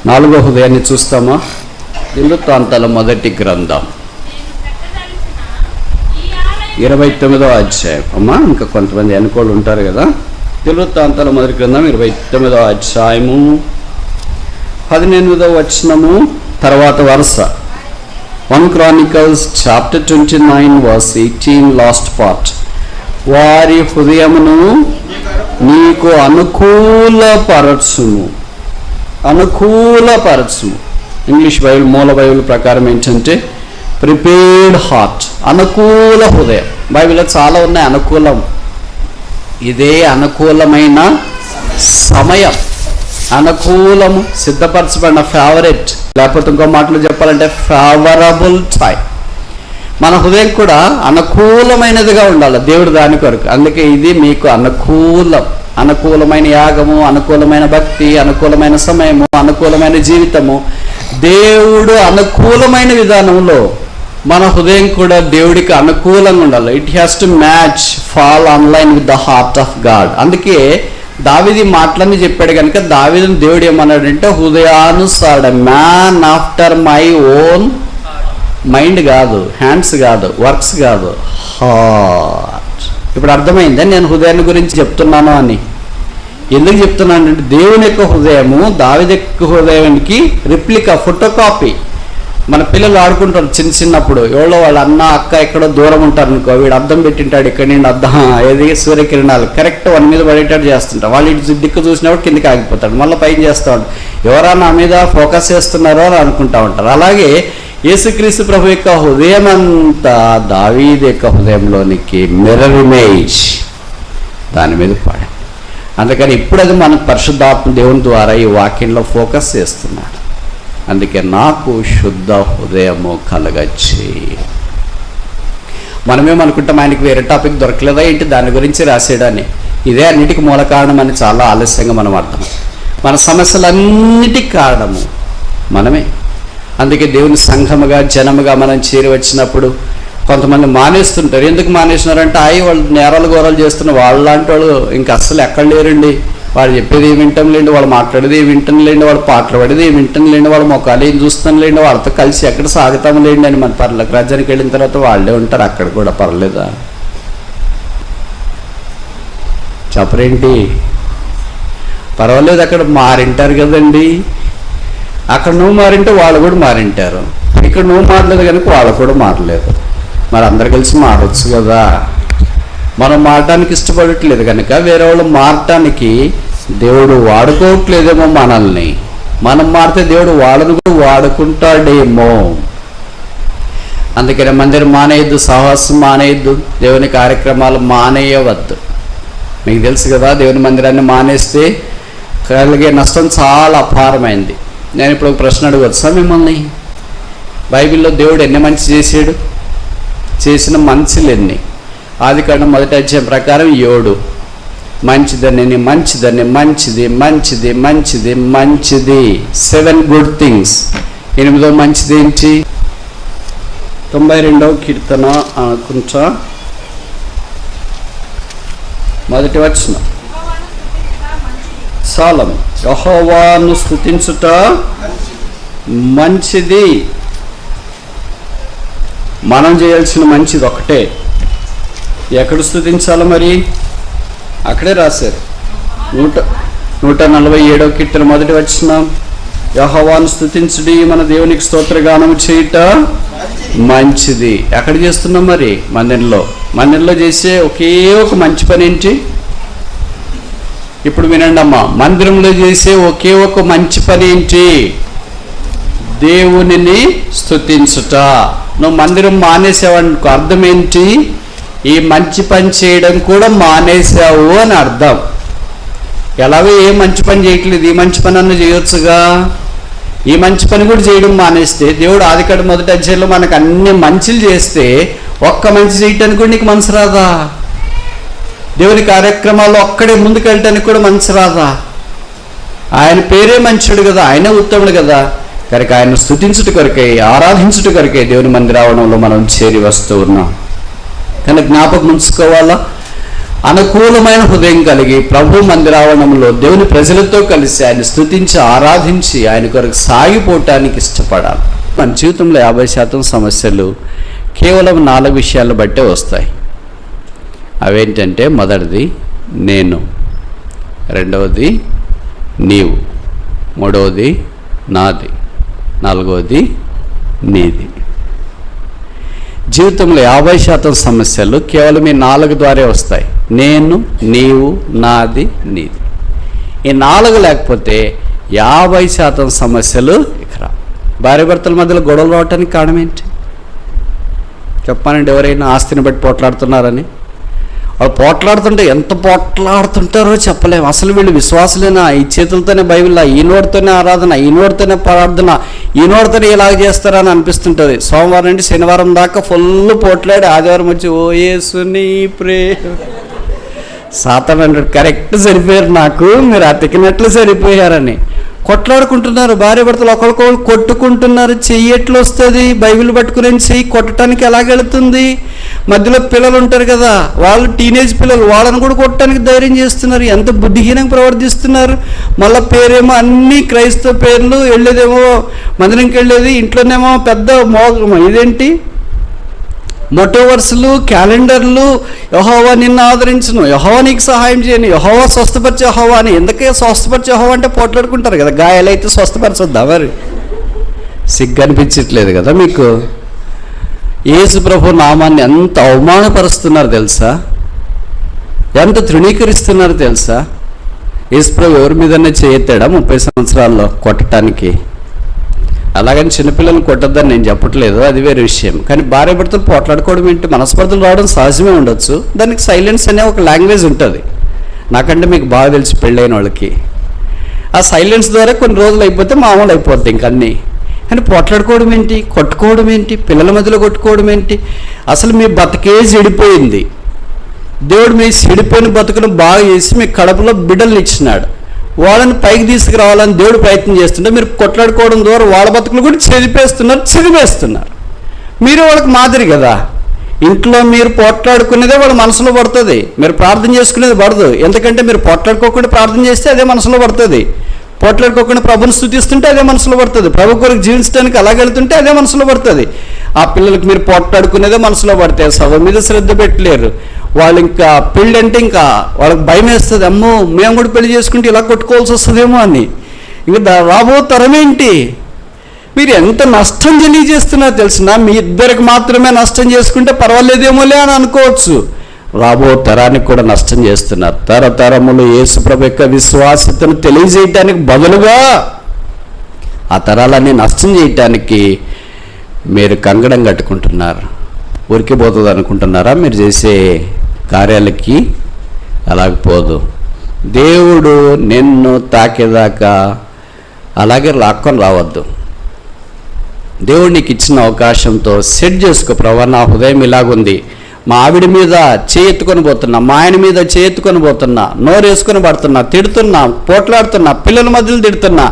4వ హృదయాన్ని చూస్తామా? దినవృత్తాంతాల మొదటి గ్రంథం 29వ అధ్యాయం. అమ్మా ఇంకా కొంతమంది అనుకోళ్ళు ఉంటారు కదా. దినవృత్తాంతాల మొదటి గ్రంథం 29వ అధ్యాయము 18వ వచనము తర్వాత వరుస. 1 Chronicles chapter 29 verse 18 last part. వారి హృదయమును నీకు అనుకూలపరచుము. ఇంగ్లీష్ బైబిల్ మూల బైబిల్ ప్రకారం ఏంటంటే ప్రిపేర్డ్ హార్ట్, అనుకూల హృదయం. బైబిల్లో చాలా ఉన్నాయి అనుకూలం. ఇదే అనుకూలమైన సమయం, అనుకూలము, సిద్ధపరచబడిన ఫేవరెట్, లేకపోతే ఇంకో మాటలు చెప్పాలంటే ఫేవరబుల్ టైం. మన హృదయం కూడా అనుకూలమైనదిగా ఉండాలి దేవుడు దాని కొరకు. అందుకే ఇది మీకు అనుకూలమైన యాగము, అనుకూలమైన భక్తి, అనుకూలమైన సమయము, అనుకూలమైన జీవితము. దేవుడు అనుకూలమైన విధానంలో మన హృదయం కూడా దేవుడికి అనుకూలంగా ఉండాలి. It has to match, fall online with the heart of God. అందుకే దావీదు మాటలన్నీ చెప్పాడు కనుక దావీదుని దేవుడు ఏమన్నాడంటే హృదయానుసార, man after my own mind కాదు, హ్యాండ్స్ కాదు, వర్క్స్ కాదు, హార్ట్. ఇప్పుడు అర్థమైందా నేను హృదయాన్ని గురించి చెప్తున్నాను అని? ఎందుకు చెప్తున్నానంటే దేవుని యొక్క హృదయము దావీదు యొక్క హృదయానికి రిప్లికా, ఫోటోకాపీ. మన పిల్లలు ఆడుకుంటారు చిన్నప్పుడు, ఎవరో వాళ్ళ అన్న అక్క ఎక్కడో దూరం ఉంటారు అనుకో, వీడు అద్దం పెట్టింటాడు ఇక్కడ నుండి అద్దం ఏది సూర్యకిరణాలు కరెక్ట్ వాడి మీద పడేటట్టు చేస్తుంటారు. వాళ్ళు ఇటు దిక్కు చూసినప్పుడు కిందకి ఆగిపోతాడు, మళ్ళీ పైన చేస్తూ ఉంటాడు. ఎవరా నా మీద ఫోకస్ చేస్తున్నారో అని అనుకుంటా ఉంటారు. అలాగే యేసుక్రీస్తు ప్రభు యొక్క హృదయం అంతా దావీదు యొక్క హృదయంలోనికి మిర్రర్ ఇమేజ్ దాని మీద పడ. అందుకని ఇప్పుడు అది మన పరిశుద్ధాత్మ దేవుని ద్వారా ఈ వాక్యంలో ఫోకస్ చేస్తున్నాడు. అందుకే నాకు శుద్ధ హృదయము కలగచ్చి. మనమేమనుకుంటాం ఆయనకి వేరే టాపిక్ దొరకలేదా ఏంటి దాని గురించి రాసేయడాన్ని. ఇదే అన్నిటికీ మూల కారణం అని చాలా ఆలస్యంగా మనం అర్థం. మన సమస్యలన్నిటికీ కారణము మనమే. అందుకే దేవుని సంఘముగా జనముగా మనం చేరి వచ్చినప్పుడు కొంతమంది మానేస్తుంటారు. ఎందుకు మానేస్తున్నారంటే వాళ్ళు నేరాలు ఘోరాలు చేస్తున్న వాళ్ళలాంటి వాళ్ళు ఇంకా అస్సలు ఎక్కడ లేరండి. వాళ్ళు చెప్పేది ఏమి వింటం లేండి, వాళ్ళు మాట్లాడేది ఏమి వింటం లేండి, వాళ్ళు పాటలు పడేది ఏమి వింటం లేండి, వాళ్ళ మొక్కలు ఏం చూస్తాం లేండి, వాళ్ళతో కలిసి ఎక్కడ సాగుతాం లేండి అని మన పర్లకు రాజ్యానికి వెళ్ళిన తర్వాత వాళ్ళే ఉంటారు. అక్కడ కూడా పర్లేదా? చెప్పరేంటి? పర్వాలేదు, అక్కడ మారింటారు కదండి. అక్కడ నువ్వు మారింటే వాళ్ళు కూడా మారింటారు, ఇక్కడ నువ్వు మారలేదు కనుక వాళ్ళు కూడా మారలేదు. మరి అందరు కలిసి మారవచ్చు కదా. మనం మారటానికి ఇష్టపడట్లేదు కనుక వేరే వాళ్ళు మారటానికి దేవుడు వాడుకోవట్లేదేమో మనల్ని. మనం మారితే దేవుడు వాళ్ళను కూడా వాడుకుంటాడేమో. అందుకని మందిరం మానేయద్దు, సహవాసం మానేయద్దు, దేవుని కార్యక్రమాలు మానేయవద్దు. మీకు తెలుసు కదా దేవుని మందిరాన్ని మానేస్తే కలిగే నష్టం చాలా అపారమైంది. నేను ఇప్పుడు ఒక ప్రశ్న అడగవచ్చా మిమ్మల్ని? బైబిల్లో దేవుడు ఎన్ని మంచి చేశాడు? చేసిన మంచిలు ఎన్ని? ఆదికాండం 1వ అధ్యాయం ప్రకారం 7, మంచిదని మంచిదని మంచిది మంచిది మంచిది మంచిది. 7 గుడ్ థింగ్స్. 8వ మంచిది ఏంటి? 92వ కీర్తన అనుకుంటా, మొదటి వచనం. సాలం, యెహోవాను స్తుతించుట మంచిది. మనం చేయాల్సిన మంచిది ఒకటే. ఎక్కడ స్తుతించాలి మరి? అక్కడే రాశారు. 147వ కీర్తన మొదటి వచనం, యెహోవాను స్తుతించుడి, మన దేవునికి స్తోత్రగానము చేయుట మంచిది. ఎక్కడ చేస్తున్నాం మరి? మందిరంలో చేసే ఒకే ఒక మంచి పని ఏంటి? ఇప్పుడు వినండి అమ్మా, మందిరంలో చేసే ఒకే ఒక మంచి పని ఏంటి? దేవునిని స్తుతించుట. నువ్వు మందిరం మానేసావనుకో అర్థం ఏంటి? ఈ మంచి పని చేయడం కూడా మానేసావు అని అర్థం. ఎలాగో ఏ మంచి పని చేయట్లేదు, ఈ మంచి పని అన్న చేయొచ్చుగా. ఈ మంచి పని కూడా చేయడం మానేస్తే, దేవుడు ఆదికాండం 1వ అధ్యాయంలో మనకు అన్ని మంచిలు చేస్తే ఒక్క మంచి చేయటానికి కూడా నీకు మనసు రాదా? దేవుని కార్యక్రమాల్లో ఒక్కడే ముందుకు వెళ్ళటానికి కూడా మనసు రాదా? ఆయన పేరే మంచిడు కదా, ఆయనే ఉత్తముడు కదా. కనుక ఆయన స్తుతించుట కొరకై, ఆరాధించుట కొరకై దేవుని మందిరావరణంలో మనం చేరి వస్తూ ఉన్నాం. కనుక జ్ఞాపకం ఉంచుకోవాలా, అనుకూలమైన హృదయం కలిగి ప్రభు మందిరావరణంలో దేవుని ప్రజలతో కలిసి ఆయన స్తుతించి ఆరాధించి ఆయన కొరకు సాగిపోవటానికి ఇష్టపడాలి. మన జీవితంలో 50% సమస్యలు కేవలం 4 విషయాలను బట్టే వస్తాయి. అవేంటంటే, మొదటిది నేను, రెండవది నీవు, మూడవది నాది, 4వది నీది. జీవితంలో 50% సమస్యలు కేవలం ఈ 4 ద్వారా వస్తాయి. నేను, నీవు, నాది, నీది. ఈ 4 లేకపోతే 50% సమస్యలు ఇక్కడ. భార్యాభర్తల మధ్యలో గొడవలు రావటానికి కారణం ఏంటి చెప్పానండి? ఎవరైనా ఆస్తిని బట్టి పోట్లాడుతున్నారని. వాళ్ళు పోట్లాడుతుంటే ఎంత పోట్లాడుతుంటారో చెప్పలేము. అసలు వీళ్ళు విశ్వాసులేనా? ఈ చేతులతోనే బైబిల్, ఈ నోటితోనే ఆరాధన, ఈ నోటితోనే ప్రార్థన, ఈ నోటితోనే ఇలాగ చేస్తారని అనిపిస్తుంటుంది. సోమవారం నుండి శనివారం దాకా ఫుల్ పోట్లాడి ఆదివారం వచ్చి ఓ యేసుని ప్రేమ. సాతాను అంటాడు, కరెక్ట్ సరిపోయారు, నాకు మీరు అతికినట్లు సరిపోయారని. కొట్లాడుకుంటున్నారు భార్యాభర్తలు, ఒకరికొకరు కొట్టుకుంటున్నారు. చెయ్యి ఎట్లు వస్తుంది? బైబిల్ పట్టుకుని చెయ్యి కొట్టడానికి ఎలాగెళ్తుంది? మధ్యలో పిల్లలు ఉంటారు కదా, వాళ్ళు టీనేజ్ పిల్లలు, వాళ్ళని కూడా కొట్టడానికి ధైర్యం చేస్తున్నారు. ఎంత బుద్ధిహీనంగా ప్రవర్తిస్తున్నారు. మళ్ళీ పేరేమో అన్ని క్రైస్తవ పేర్లు, వెళ్ళేదేమో మందిరంకి వెళ్ళేది, ఇంట్లోనేమో పెద్ద ఇదేంటి మొటో వరుసలు, క్యాలెండర్లు, యెహోవా నిన్ను ఆదరించును, యెహోవా నీకు సహాయం చేయను, యెహోవా స్వస్థపరిచే యెహోవా అని. ఎందుకే స్వస్థపరిచే యెహోవా అంటే పోట్లాడుకుంటారు కదా, గాయాలైతే స్వస్థపరచొద్దా మరి? సిగ్గు అనిపించట్లేదు కదా మీకు? యేసు ప్రభు నామాన్ని ఎంత అవమానపరుస్తున్నారు తెలుసా? ఎంత తృణీకరిస్తున్నారు తెలుసా? యేసు ప్రభు ఎవరి మీదనే చేయెత్తాడా 30 సంవత్సరాల్లో కొట్టడానికి? అలాగని చిన్నపిల్లలను కొట్టద్దని నేను చెప్పట్లేదు, అది వేరే విషయం. కానీ భార్యాభర్తలు పోట్లాడుకోవడం ఏంటి? మనస్పర్ధలు రావడం సహజమే ఉండొచ్చు. దానికి సైలెన్స్ అనే ఒక లాంగ్వేజ్ ఉంటుంది. నాకంటే మీకు బాగా తెలిసి పెళ్ళైన వాళ్ళకి ఆ సైలెన్స్ ద్వారా కొన్ని రోజులు అయిపోతే మామూలు అయిపోద్ది ఇంకన్నీ. కానీ పోట్లాడుకోవడం ఏంటి? కొట్టుకోవడం ఏంటి? పిల్లల మధ్యలో కొట్టుకోవడం ఏంటి? అసలు మీ బతుకే చెడిపోయింది. దేవుడు మీ చెడిపోయిన బతుకును బాగా చేసి మీ కడుపులో బిడ్డలను ఇచ్చినాడు. వాళ్ళని పైకి తీసుకురావాలని దేవుడు ప్రయత్నం చేస్తుంటే మీరు కొట్లాడుకోవడం ద్వారా వాళ్ళ బతుకులు కూడా చెరిపేస్తున్నారు. మీరు వాళ్ళకి మాదిరి కదా. ఇంట్లో మీరు పోట్లాడుకునేదే వాళ్ళ మనసులో పడుతుంది, మీరు ప్రార్థన చేసుకునేది పడదు. ఎందుకంటే మీరు పోట్లాడుకోకుండా ప్రార్థన చేస్తే అదే మనసులో పడుతుంది, పోట్లాడుకోకుండా ప్రభుని స్తుతిస్తుంటే అదే మనసులో పడుతుంది, ప్రభు కొరకు జీవించడానికి అలాగెళ్తుంటే అదే మనసులో పడుతుంది. ఆ పిల్లలకి మీరు పోట్లాడుకునేదే మనసులో పడతాయి, సభ మీద శ్రద్ధ పెట్టలేరు. వాళ్ళు ఇంకా పెళ్ళి అంటే ఇంకా వాళ్ళకి భయం వేస్తుంది, అమ్మో మేము కూడా పెళ్లి చేసుకుంటే ఇలా కొట్టుకోవాల్సి వస్తుందేమో అని. ఇంకా రాబో తరమేంటి? మీరు ఎంత నష్టం తెలియజేస్తున్నారో తెలిసిన, మీ ఇద్దరికి మాత్రమే నష్టం చేసుకుంటే పర్వాలేదేమోలే అని అనుకోవచ్చు, రాబో తరానికి కూడా నష్టం చేస్తున్నారు. తరతరములు యేసుప్రభు యొక్క విశ్వాసతను తెలియజేయటానికి బదులుగా ఆ తరాలన్నీ నష్టం చేయటానికి మీరు కంగడం కట్టుకుంటున్నారు. ఊరికి పోతుంది అనుకుంటున్నారా? మీరు చేసే కార్యాలకి అలాగపోదు. దేవుడు నిన్ను తాకేదాకా అలాగే లాక్కొని రావద్దు. దేవుడు నీకు ఇచ్చిన అవకాశంతో సెట్ చేసుకో. ప్రభు, నా హృదయం ఇలాగుంది, మా ఆవిడ మీద చేయెత్తుకొని పోతున్నా, మా ఆయన మీద చేయెత్తుకొని పోతున్నా, నోరు వేసుకొని పడుతున్నా, తిడుతున్నా, పోట్లాడుతున్నా, పిల్లల మధ్యలో తిడుతున్నా,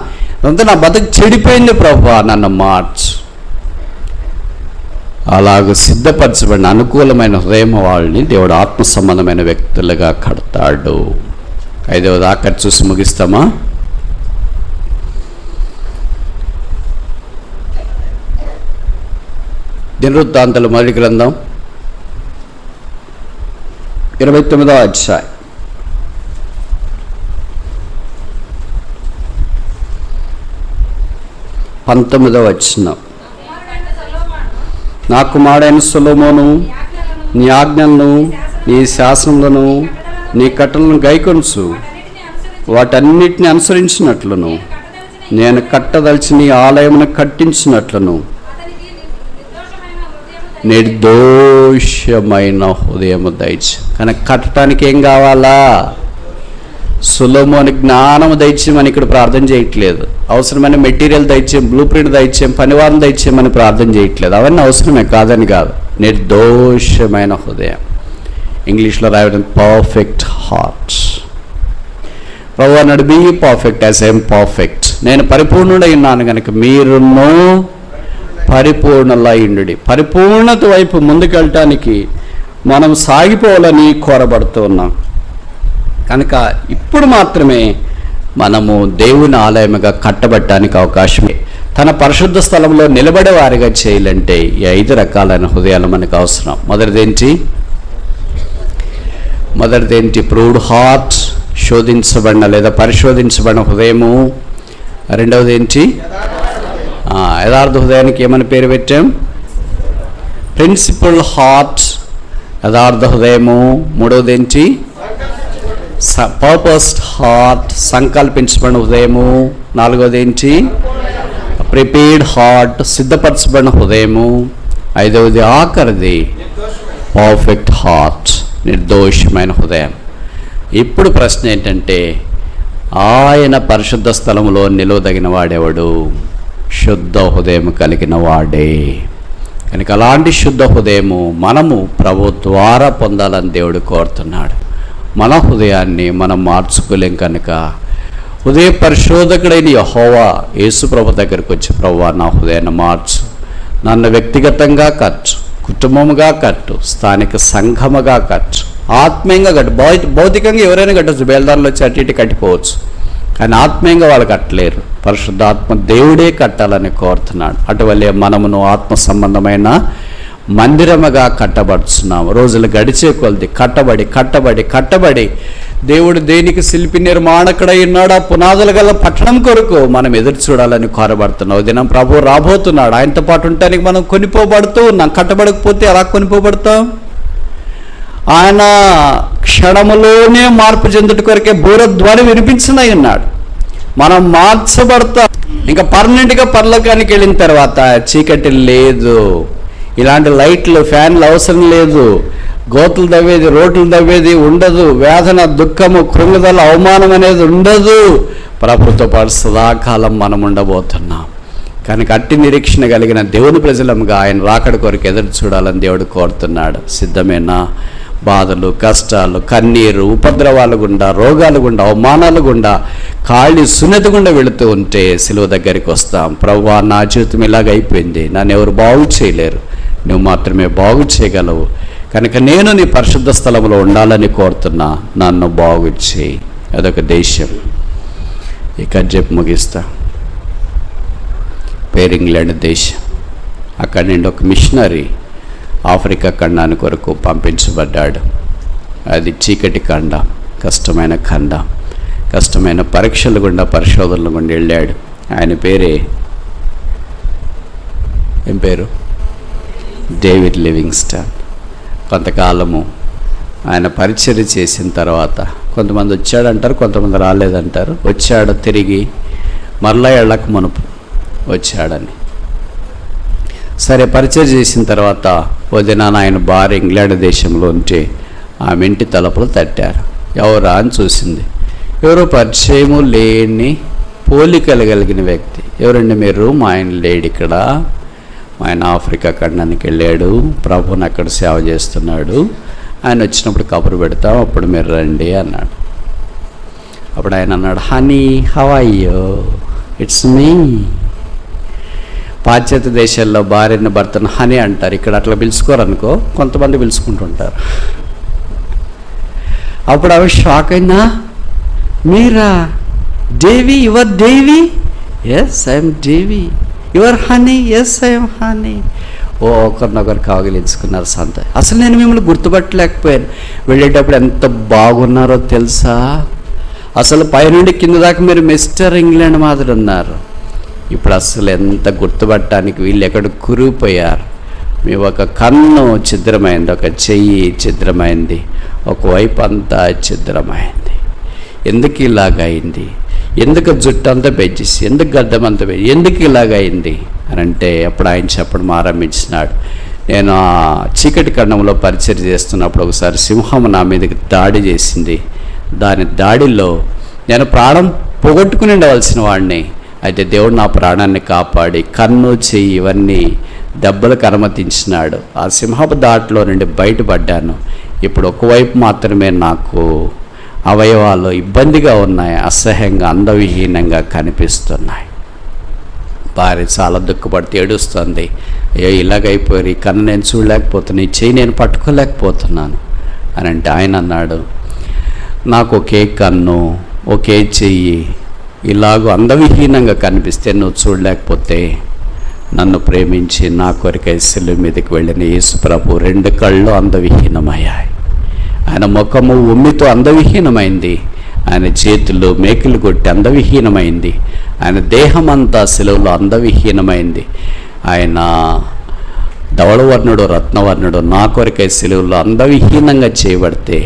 అంతా నా బతుకు చెడిపోయింది ప్రభువా, నన్ను మార్చు. అలాగ సిద్ధపరచబడిన అనుకూలమైన హృదయం వాళ్ళని దేవుడు ఆత్మ సంబంధమైన వ్యక్తులుగా కడతాడు. 5వ దాకా చూసి ముగిస్తామా? దినవృత్తాంతాలు మొదటి గ్రంథం 29వ అధ్యాయం 19వ వచనం. నా కుమారుడైన సొలొమోను నీ ఆజ్ఞలను, నీ శాసనములను, నీ కట్టలను గైకొనుచు వాటన్నిటిని అనుసరించినట్లును, నేను కట్టదలిచి నీ ఆలయమును కట్టించినట్లును నిర్దోషమైన హృదయము దయచి. కనుక కట్టడానికి ఏం కావాలా? సొలొమోను జ్ఞానము దయచేయమని ఇక్కడ ప్రార్థన చేయట్లేదు. అవసరమైన మెటీరియల్ దయచేయం, బ్లూ ప్రింట్ దయచేయం, పనివారం దయచేయమని ప్రార్థన చేయట్లేదు. అవన్నీ అవసరమే, కాదని కాదు. నిర్దోషమైన హృదయం. ఇంగ్లీష్లో రాయడం పర్ఫెక్ట్ హార్ట్. ప్రభువు అన్నాడు, be perfect as I am perfect. నేను పరిపూర్ణుడై ఉన్నాను కనుక మీరును పరిపూర్ణులైండు. పరిపూర్ణత వైపు ముందుకెళ్ళటానికి మనం సాగిపోవాలని కోరబడుతూ ఉన్నాం. కనుక ఇప్పుడు మాత్రమే మనము దేవుని ఆలయముగా కట్టబట్టడానికి అవకాశమే. తన పరిశుద్ధ స్థలంలో నిలబడే వారిగా చేయాలంటే ఈ 5 రకాలైన హృదయాలు మనకు అవసరం. మొదటిదేంటి? ప్రూవ్డ్ హార్ట్, శోధించబడిన లేదా పరిశోధించబడిన హృదయము. రెండవది ఏంటి? యథార్థ హృదయానికి ఏమని పేరు పెట్టాం? ప్రిన్సిపల్ హార్ట్, యథార్థ హృదయము. మూడవది ఏంటి? పర్పస్డ్ హార్ట్, సంకల్పించబడిన హృదయము. నాలుగవది ఏంటి? ప్రిపేర్డ్ హార్ట్, సిద్ధపరచబడిన హృదయము. ఐదవది ఆఖరిది పర్ఫెక్ట్ హార్ట్, నిర్దోషమైన హృదయం. ఇప్పుడు ప్రశ్న ఏంటంటే, ఆయన పరిశుద్ధ స్థలంలో నిలువదగిన వాడెవడు? శుద్ధ హృదయం కలిగిన వాడే. కనుక అలాంటి శుద్ధ హృదయము మనము ప్రభు ద్వారా పొందాలని దేవుడు కోరుతున్నాడు. మన హృదయాన్ని మనం మార్చుకోలేం కనుక హృదయ పరిశోధకుడైన యెహోవా యేసు ప్రభు దగ్గరికి వచ్చి, ప్రభువా నా హృదయాన్ని మార్చు, నన్ను వ్యక్తిగతంగా కట్టు, కుటుంబముగా కట్టు, స్థానిక సంఘముగా కట్టు, ఆత్మీయంగా కట్టు. భౌతికంగా ఎవరైనా కట్టచ్చు, బేల్దారులు వచ్చి అటు ఇటు కట్టిపోవచ్చు, కానీ ఆత్మీయంగా వాళ్ళు కట్టలేరు. పరిశుద్ధాత్మ దేవుడే కట్టాలని కోరుతున్నాడు. అటువల్లే మనమును ఆత్మ సంబంధమైన మందిరముగా కట్టబడుతున్నాము. రోజులు గడిచే కొలది కట్టబడి దేవుడు దేనికి శిల్పి నిర్మాణకుడై ఉన్నాడు, ఆ పునాదులు గల పట్టణం కొరకు మనం ఎదురు చూడాలని కోరబడుతున్నాం. దినం ప్రభు రాబోతున్నాడు. ఆయనతో పాటు ఉండటానికి మనం కొనిపోబడుతూ ఉన్నాం. కట్టబడకపోతే ఎలా కొనిపోబడతాం? ఆయన క్షణములోనే మార్పు చెందుట కొరకే బూరధ్వని వినిపించినై ఉన్నాడు. మనం మార్చబడతాం. ఇంకా పర్మనెంట్గా పరలోకానికి వెళ్ళిన తర్వాత చీకటి లేదు, ఇలాంటి లైట్లు, ఫ్యాన్లు అవసరం లేదు, గోతులు దవ్వేది, రోడ్లు దవ్వేది ఉండదు, వేదన, దుఃఖము, కృంగుదల, అవమానం అనేది ఉండదు. ప్రభుత్వ పాటు సదాకాలం మనం ఉండబోతున్నాం. కనుక అట్టి నిరీక్షణ కలిగిన దేవుని ప్రజలముగా ఆయన రాకడ కొరకు ఎదురు చూడాలని దేవుడు కోరుతున్నాడు. సిద్ధమేనా? బాధలు, కష్టాలు, కన్నీరు, ఉపద్రవాలు గుండా, రోగాలు గుండా, అవమానాలు గుండా, ఖాళీ సున్నతి గుండా వెళుతూ ఉంటే సిలువ దగ్గరికి వస్తాం. ప్రభువా నా జీవితం ఇలాగ అయిపోయింది, నన్ను ఎవరు బాగు చేయలేరు, నువ్వు మాత్రమే బాగు చేయగలవు. కనుక నేను నీ పరిశుద్ధ స్థలంలో ఉండాలని కోరుతున్నా, నన్ను బాగు చేయి. అదొక దేశం. ఇక చెప్పి ముగిస్తా. పేరు ఇంగ్లాండ్ దేశం. అక్కడి నుండి ఒక మిషనరీ ఆఫ్రికా ఖండాని కొరకు పంపించబడ్డాడు. అది చీకటి ఖండం, కష్టమైన ఖండం, కష్టమైన పరీక్షలు గుండా, పరిశోధనలు గుండా వెళ్ళాడు. ఆయన పేరే ఏం పేరు? David Livingstone. కొంతకాలము ఆయన పరిచర్య చేసిన తర్వాత కొంతమంది వచ్చాడంటారు, కొంతమంది రాలేదంటారు. వచ్చాడు తిరిగి, మరలా ఏళ్ళకు మునుపు వచ్చాడని. సరే, పరిచయం చేసిన తర్వాత ఓ దినాన ఆయన భార్య ఇంగ్లాండ్ దేశంలో ఉంటే ఆమె ఇంటి తలుపులు తట్టారు. ఎవరా అని చూసింది. ఎవరో పరిచయము లేని పోలికలు కలిగిన వ్యక్తి. ఎవరండి మీరు? మా ఆయన లేడు ఇక్కడ, ఆయన ఆఫ్రికా ఖండానికి వెళ్ళాడు, ప్రభుని అక్కడ సేవ చేస్తున్నాడు. ఆయన వచ్చినప్పుడు కబురు పెడతాం, అప్పుడు మీరు రండి అన్నాడు. అప్పుడు ఆయన అన్నాడు, honey how are you, it's me. పాశ్చాత్య దేశాల్లో భార్యని భర్తను హనీ అంటారు, ఇక్కడ అట్లా పిలుచుకోరు అనుకో, కొంతమంది పిలుచుకుంటుంటారు. అప్పుడు అవి షాక్ అయినా, Meera Devi, your Devi, yes I'm Devi, your honey, yes I'm honey. ఓ ఒకరినొకరు కావగిలించుకున్నారు సంత. అసలు నేను మిమ్మల్ని గుర్తుపట్టలేకపోయాను. వెళ్ళేటప్పుడు ఎంత బాగున్నారో తెలుసా, అసలు పైనుండి కింద దాకా మీరు మిస్టర్ ఇంగ్లాండ్ మాదిరి ఉన్నారు. ఇప్పుడు అసలు ఎంత గుర్తుపట్టడానికి వీళ్ళు ఎక్కడ కురిగిపోయారు. మీ ఒక కన్ను ఛిద్రమైంది, ఒక చెయ్యి ఛిద్రమైంది, ఒకవైపు అంతా ఛిద్రమైంది. ఎందుకు ఇలాగైంది, ఎందుకు జుట్టు అంతా పెంచేసి, ఎందుకు గడ్డం అంతా పెంచి, ఎందుకు ఇలాగైంది అని అంటే అప్పుడు ఆయన చెప్పడం ఆరంభించినాడు. నేను ఆ చీకటి ఖండంలో పరిచయం చేస్తున్నప్పుడు ఒకసారి సింహం నా మీదకి దాడి చేసింది. దాని దాడిలో నేను ప్రాణం పోగొట్టుకుని ఉండవలసిన వాడిని. అయితే దేవుడు నా ప్రాణాన్ని కాపాడి కన్ను, చెయ్యి ఇవన్నీ దెబ్బలకు అనుమతించినాడు. ఆ సింహపు దాటిలో నుండి బయటపడ్డాను. ఇప్పుడు ఒకవైపు మాత్రమే నాకు అవయవాలు ఇబ్బందిగా ఉన్నాయి, అసహ్యంగా అందవిహీనంగా కనిపిస్తున్నాయి. భార్య చాలా దుఃఖపడితే ఏడుస్తుంది, అయ్యో ఇలాగైపోయారు, ఈ కన్ను నేను చూడలేకపోతున్నాను, ఈ చెయ్యి నేను పట్టుకోలేకపోతున్నాను అని అంటే ఆయన అన్నాడు, నాకు ఒకే కన్ను, ఒకే చెయ్యి ఇలాగూ అందవిహీనంగా కనిపిస్తే నువ్వు చూడలేకపోతే, నన్ను ప్రేమించి నా కొరకై శిలువ మీదకి వెళ్ళిన యేసు ప్రభు 2 కళ్ళు అందవిహీనమయ్యాయి. ఆయన ముఖము ఉమ్మితో అందవిహీనమైంది, ఆయన చేతులు మేకులు కొట్టి అందవిహీనమైంది, ఆయన దేహం అంతా శిలువలో అందవిహీనమైంది. ఆయన ధవళవర్ణుడు, రత్నవర్ణుడు నా కొరకై శిలువలో అందవిహీనంగా చేయబడితే,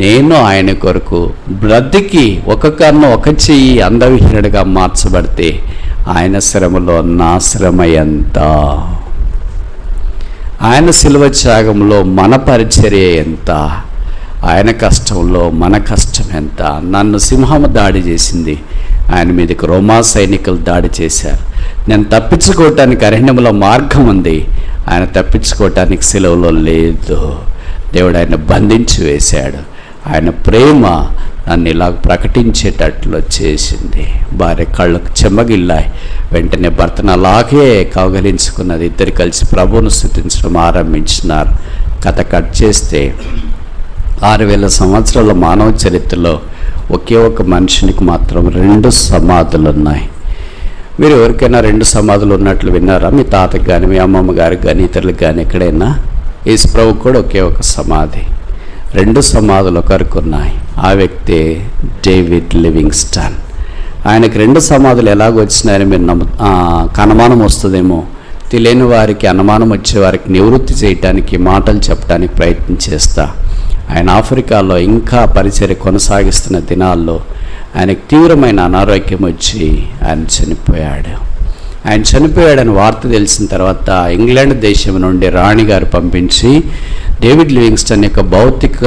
నేను ఆయన కొరకు బ్రతికి ఒక కన్ను, ఒక చెయ్యి అందవిహీనుడిగా మార్చబడితే, ఆయన శ్రమలో నా శ్రమ ఎంత, ఆయన శిలువ త్యాగంలో మన పరిచర్య ఎంత, ఆయన కష్టంలో మన కష్టం ఎంత. నన్ను సింహము దాడి చేసింది, ఆయన మీదకి రోమా సైనికులు దాడి చేశారు. నేను తప్పించుకోవటానికి అరణ్యంలో మార్గం ఉంది, ఆయన తప్పించుకోవటానికి శిలువలో లేదు. దేవుడు ఆయన బంధించి వేశాడు. ఆయన ప్రేమ నన్ను ఇలా ప్రకటించేటట్లు చేసింది. భార్య కళ్ళకు చెమ్మగిల్లాయి. వెంటనే భర్తను అలాగే కౌగలించుకున్నది. ఇద్దరు కలిసి ప్రభువును స్తుతించడం ఆరంభించినారు. కథ కట్ చేస్తే 6000 సంవత్సరాల మానవ చరిత్రలో ఒకే ఒక మనుషునికి మాత్రం 2 సమాధులు ఉన్నాయి. మీరు ఎవరికైనా 2 సమాధులు ఉన్నట్లు విన్నారా? మీ తాతకు కానీ, మీ అమ్మమ్మ గారికి కానీ, ఇతరులకు కానీ ఎక్కడైనా? యేసు ప్రభువుకు కూడా ఒకే ఒక సమాధి. 2 సమాధులు ఒకరికి ఉన్నాయి. ఆ వ్యక్తి డేవిడ్ లివింగ్స్టన్. ఆయనకి 2 సమాధులు ఎలాగొచ్చినాయని మీరు అనుమానం వస్తుందేమో. తెలియని వారికి, అనుమానం వచ్చేవారికి నివృత్తి చేయటానికి, మాటలు చెప్పడానికి ప్రయత్నం చేస్తా. ఆయన ఆఫ్రికాలో ఇంకా పరిచర్య కొనసాగిస్తున్న దినాల్లో ఆయనకు తీవ్రమైన అనారోగ్యం వచ్చి ఆయన చనిపోయాడు. ఆయన చనిపోయాడని వార్త తెలిసిన తర్వాత ఇంగ్లాండ్ దేశం నుండి రాణిగారు పంపించి డేవిడ్ లివింగ్స్టన్ యొక్క భౌతిక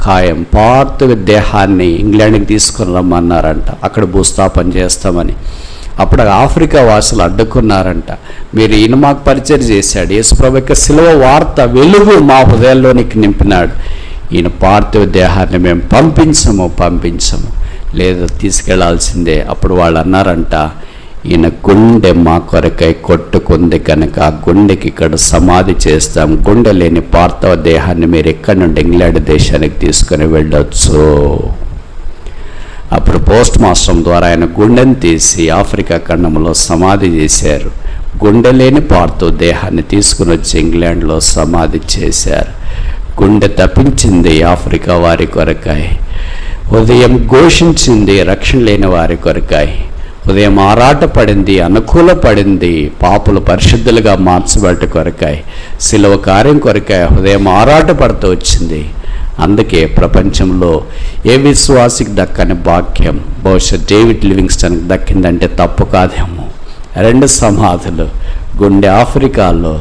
కాయం, పార్థివ దేహాన్ని ఇంగ్లాండ్కి తీసుకుని రమ్మన్నారంట. అక్కడ భూస్థాపన చేస్తామని. అప్పుడు ఆఫ్రికా వాసులు అడ్డుకున్నారంట. మీరు ఈయన మాకు పరిచయం చేశాడు, యేసు ప్రభు యొక్క శిలువ వార్త వెలుగు మా హృదయాల్లోనికి నింపినాడు, ఈయన పార్థివ దేహాన్ని మేము పంపించము, లేదా తీసుకెళ్లాల్సిందే. అప్పుడు వాళ్ళు అన్నారంట, ఈయన గుండె మా కొరకై కొట్టుకుంది కనుక ఆ గుండెకి ఇక్కడ సమాధి చేస్తాం, గుండె లేని పార్థివ దేహాన్ని మీరు ఎక్కడి నుండి ఇంగ్లాండ్ దేశానికి తీసుకుని వెళ్ళొచ్చు. అప్పుడు పోస్ట్ మాస్టర్ ద్వారా ఆయన గుండెని తీసి ఆఫ్రికా ఖండంలో సమాధి చేశారు. గుండె లేని పార్థివ దేహాన్ని తీసుకుని వచ్చి ఇంగ్లాండ్లో సమాధి చేశారు. గుండె తప్పించింది ఆఫ్రికా వారి కొరకాయ, ఉదయం ఘోషించింది రక్షణ లేని వారి కొరకాయ, ఉదయం ఆరాటపడింది, అనుకూలపడింది పాపులు పరిశుద్ధులుగా మార్చబడ్డ కొరకాయ, శిలువ కార్యం కొరకాయ ఉదయం ఆరాటపడుతూ వచ్చింది. అందుకే ప్రపంచంలో ఏ విశ్వాసికి దక్కని భాగ్యం బహుశా డేవిడ్ లివింగ్స్టన్కి దక్కిందంటే తప్పు కాదేమో. 2 సమాధులు, గుండె ఆఫ్రికాలో,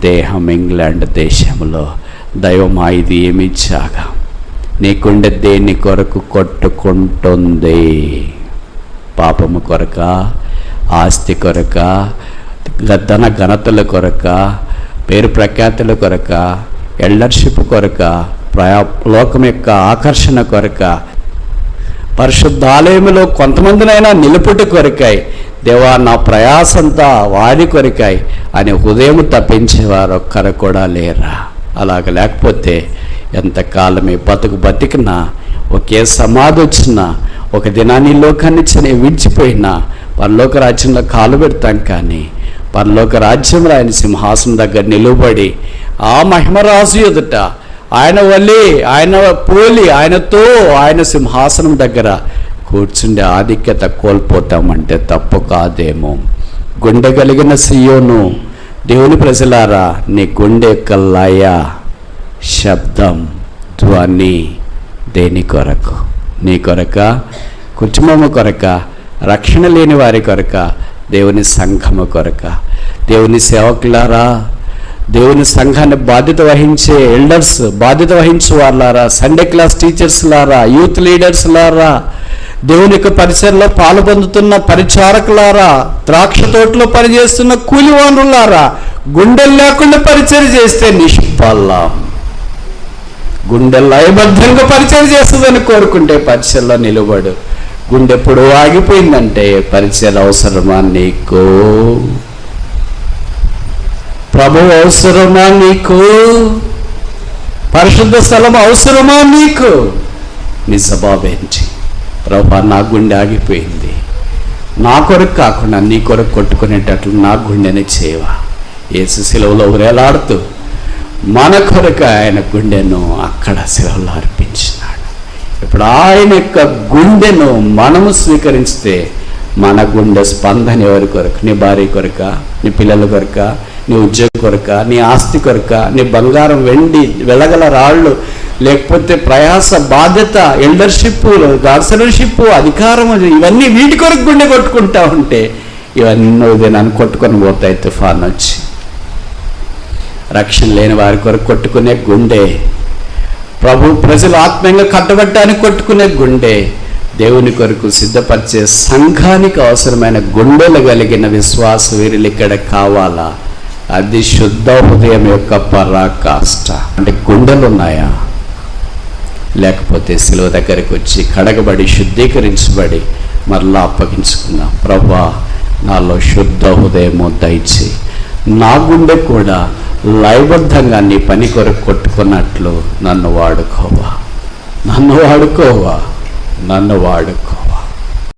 దేహం ఇంగ్లాండ్ దేశంలో. దైవమా, ఇది ఏమి త్యాగం! నీ గుండె దేని కొరకు కొట్టుకుంటుంది? పాపము కొరక, ఆస్తి కొరక, ధన ఘనతల కొరక, పేరు ప్రఖ్యాతుల కొరక, ఎల్డర్షిప్ కొరక, లోకం యొక్క ఆకర్షణ కొరక, పరిశుద్ధాలయములో కొంతమందినైనా నిలుపుట కొరకాయి, దేవా నా ప్రయాసంతా వారి కొరకాయి అని హృదయం తప్పించేవారు ఒక్కరు కూడా లేరా? అలాగ లేకపోతే ఎంతకాలమే బతికినా, ఒకే సమాధి వచ్చినా, ఒక దినాన్ని లోకాన్ని విడిచిపోయినా పరలోక రాజ్యంలో కాలు పెడతాం. కానీ పరలోక రాజ్యంలో ఆయన సింహాసనం దగ్గర నిలువబడి ఆ మహిమరాజు ఎదుట ఆయన వల్లి, ఆయన పోలి, ఆయనతో ఆయన సింహాసనం దగ్గర కూర్చుండే ఆధిక్యత కోల్పోతామంటే తప్పు కాదేమో. గుండె కలిగిన సియోను, దేవుని ప్రజలారా, నీ గుండె యొక్క లయ, శబ్దం, ధ్వని దేని కొరకు? నీ కొరక, కుటుంబము కొరక, రక్షణ లేని వారి కొరక, దేవుని సంఘము కొరక? దేవుని సేవకులారా, దేవుని సంఘాన్ని బాధ్యత వహించే ఎల్డర్స్, బాధ్యత వహించే వాళ్ళారా, సండే క్లాస్ టీచర్స్ లారా, యూత్ లీడర్స్ లారా, దేవుని యొక్క పరిసరలో పాల్పొందుతున్న పరిచారకులారా, ద్రాక్ష తోటలో పనిచేస్తున్న కూలివానులారా, గుండెలు లేకుండా పరిచయం చేస్తే నిష్ఫలం. గుండె లయబద్ధంగా పరిచయం చేస్తుందని కోరుకుంటే పరిచయలో నిలబడు. గుండె ఎప్పుడు ఆగిపోయిందంటే పరిచయం అవసరమా నీకు? ప్రభువు అవసరమా నీకు? పరిశుద్ధ స్థలం అవసరమా నీకు? నీ జవాబేంటి? ప్రభా, నా గుండె ఆగిపోయింది, నా కొరకు కాకుండా నీ కొరకు కొట్టుకునేటట్లు నా గుండెని చేయవా? యేసు శిలువలో వేలాడుతూ మన కొరకు ఆయన గుండెను అక్కడ శిలువలో అర్పించినాడు. ఇప్పుడు ఆయన యొక్క గుండెను మనము స్వీకరిస్తే మన గుండె స్పందన ఎవరి కొరకు? నీ భార్య కొరక, నీ పిల్లల కొరక, నీ ఉద్యోగం కొరక, నీ ఆస్తి కొరక, నీ బంగారం, వెండి, వెలగల రాళ్ళు, లేకపోతే ప్రయాస, బాధ్యత, ఎల్డర్షిప్, గార్సనర్షిప్, అధికారం, ఇవన్నీ వీటి కొరకు గుండె కొట్టుకుంటా ఉంటే ఇవన్నీ నన్ను కొట్టుకొని పోతాయి తుఫాన్ వచ్చి. రక్షణ లేని వారి కొరకు కొట్టుకునే గుండె, ప్రభు ప్రజలు ఆత్మీయంగా కట్టబట్టానికి కొట్టుకునే గుండె, దేవుని కొరకు సిద్ధపరిచే సంఘానికి అవసరమైన గుండెలు కలిగిన విశ్వాస వీరులు ఇక్కడ కావాలా? అది శుద్ధ హృదయం యొక్క పరాకాష్ట. అంటే గుండెలు ఉన్నాయా? లేకపోతే శిలువ దగ్గరికి వచ్చి కడగబడి శుద్ధీకరించబడి మరలా అప్పగించుకుందాం. ప్రభువా, నాలో శుద్ధ హృదయము దయచి, నా గుండె కూడా లయబద్ధంగా నీ పని కొరకు కొట్టుకున్నట్లు నన్ను వాడుకోవా, నన్ను వాడుకోవా, నన్ను వాడుకో.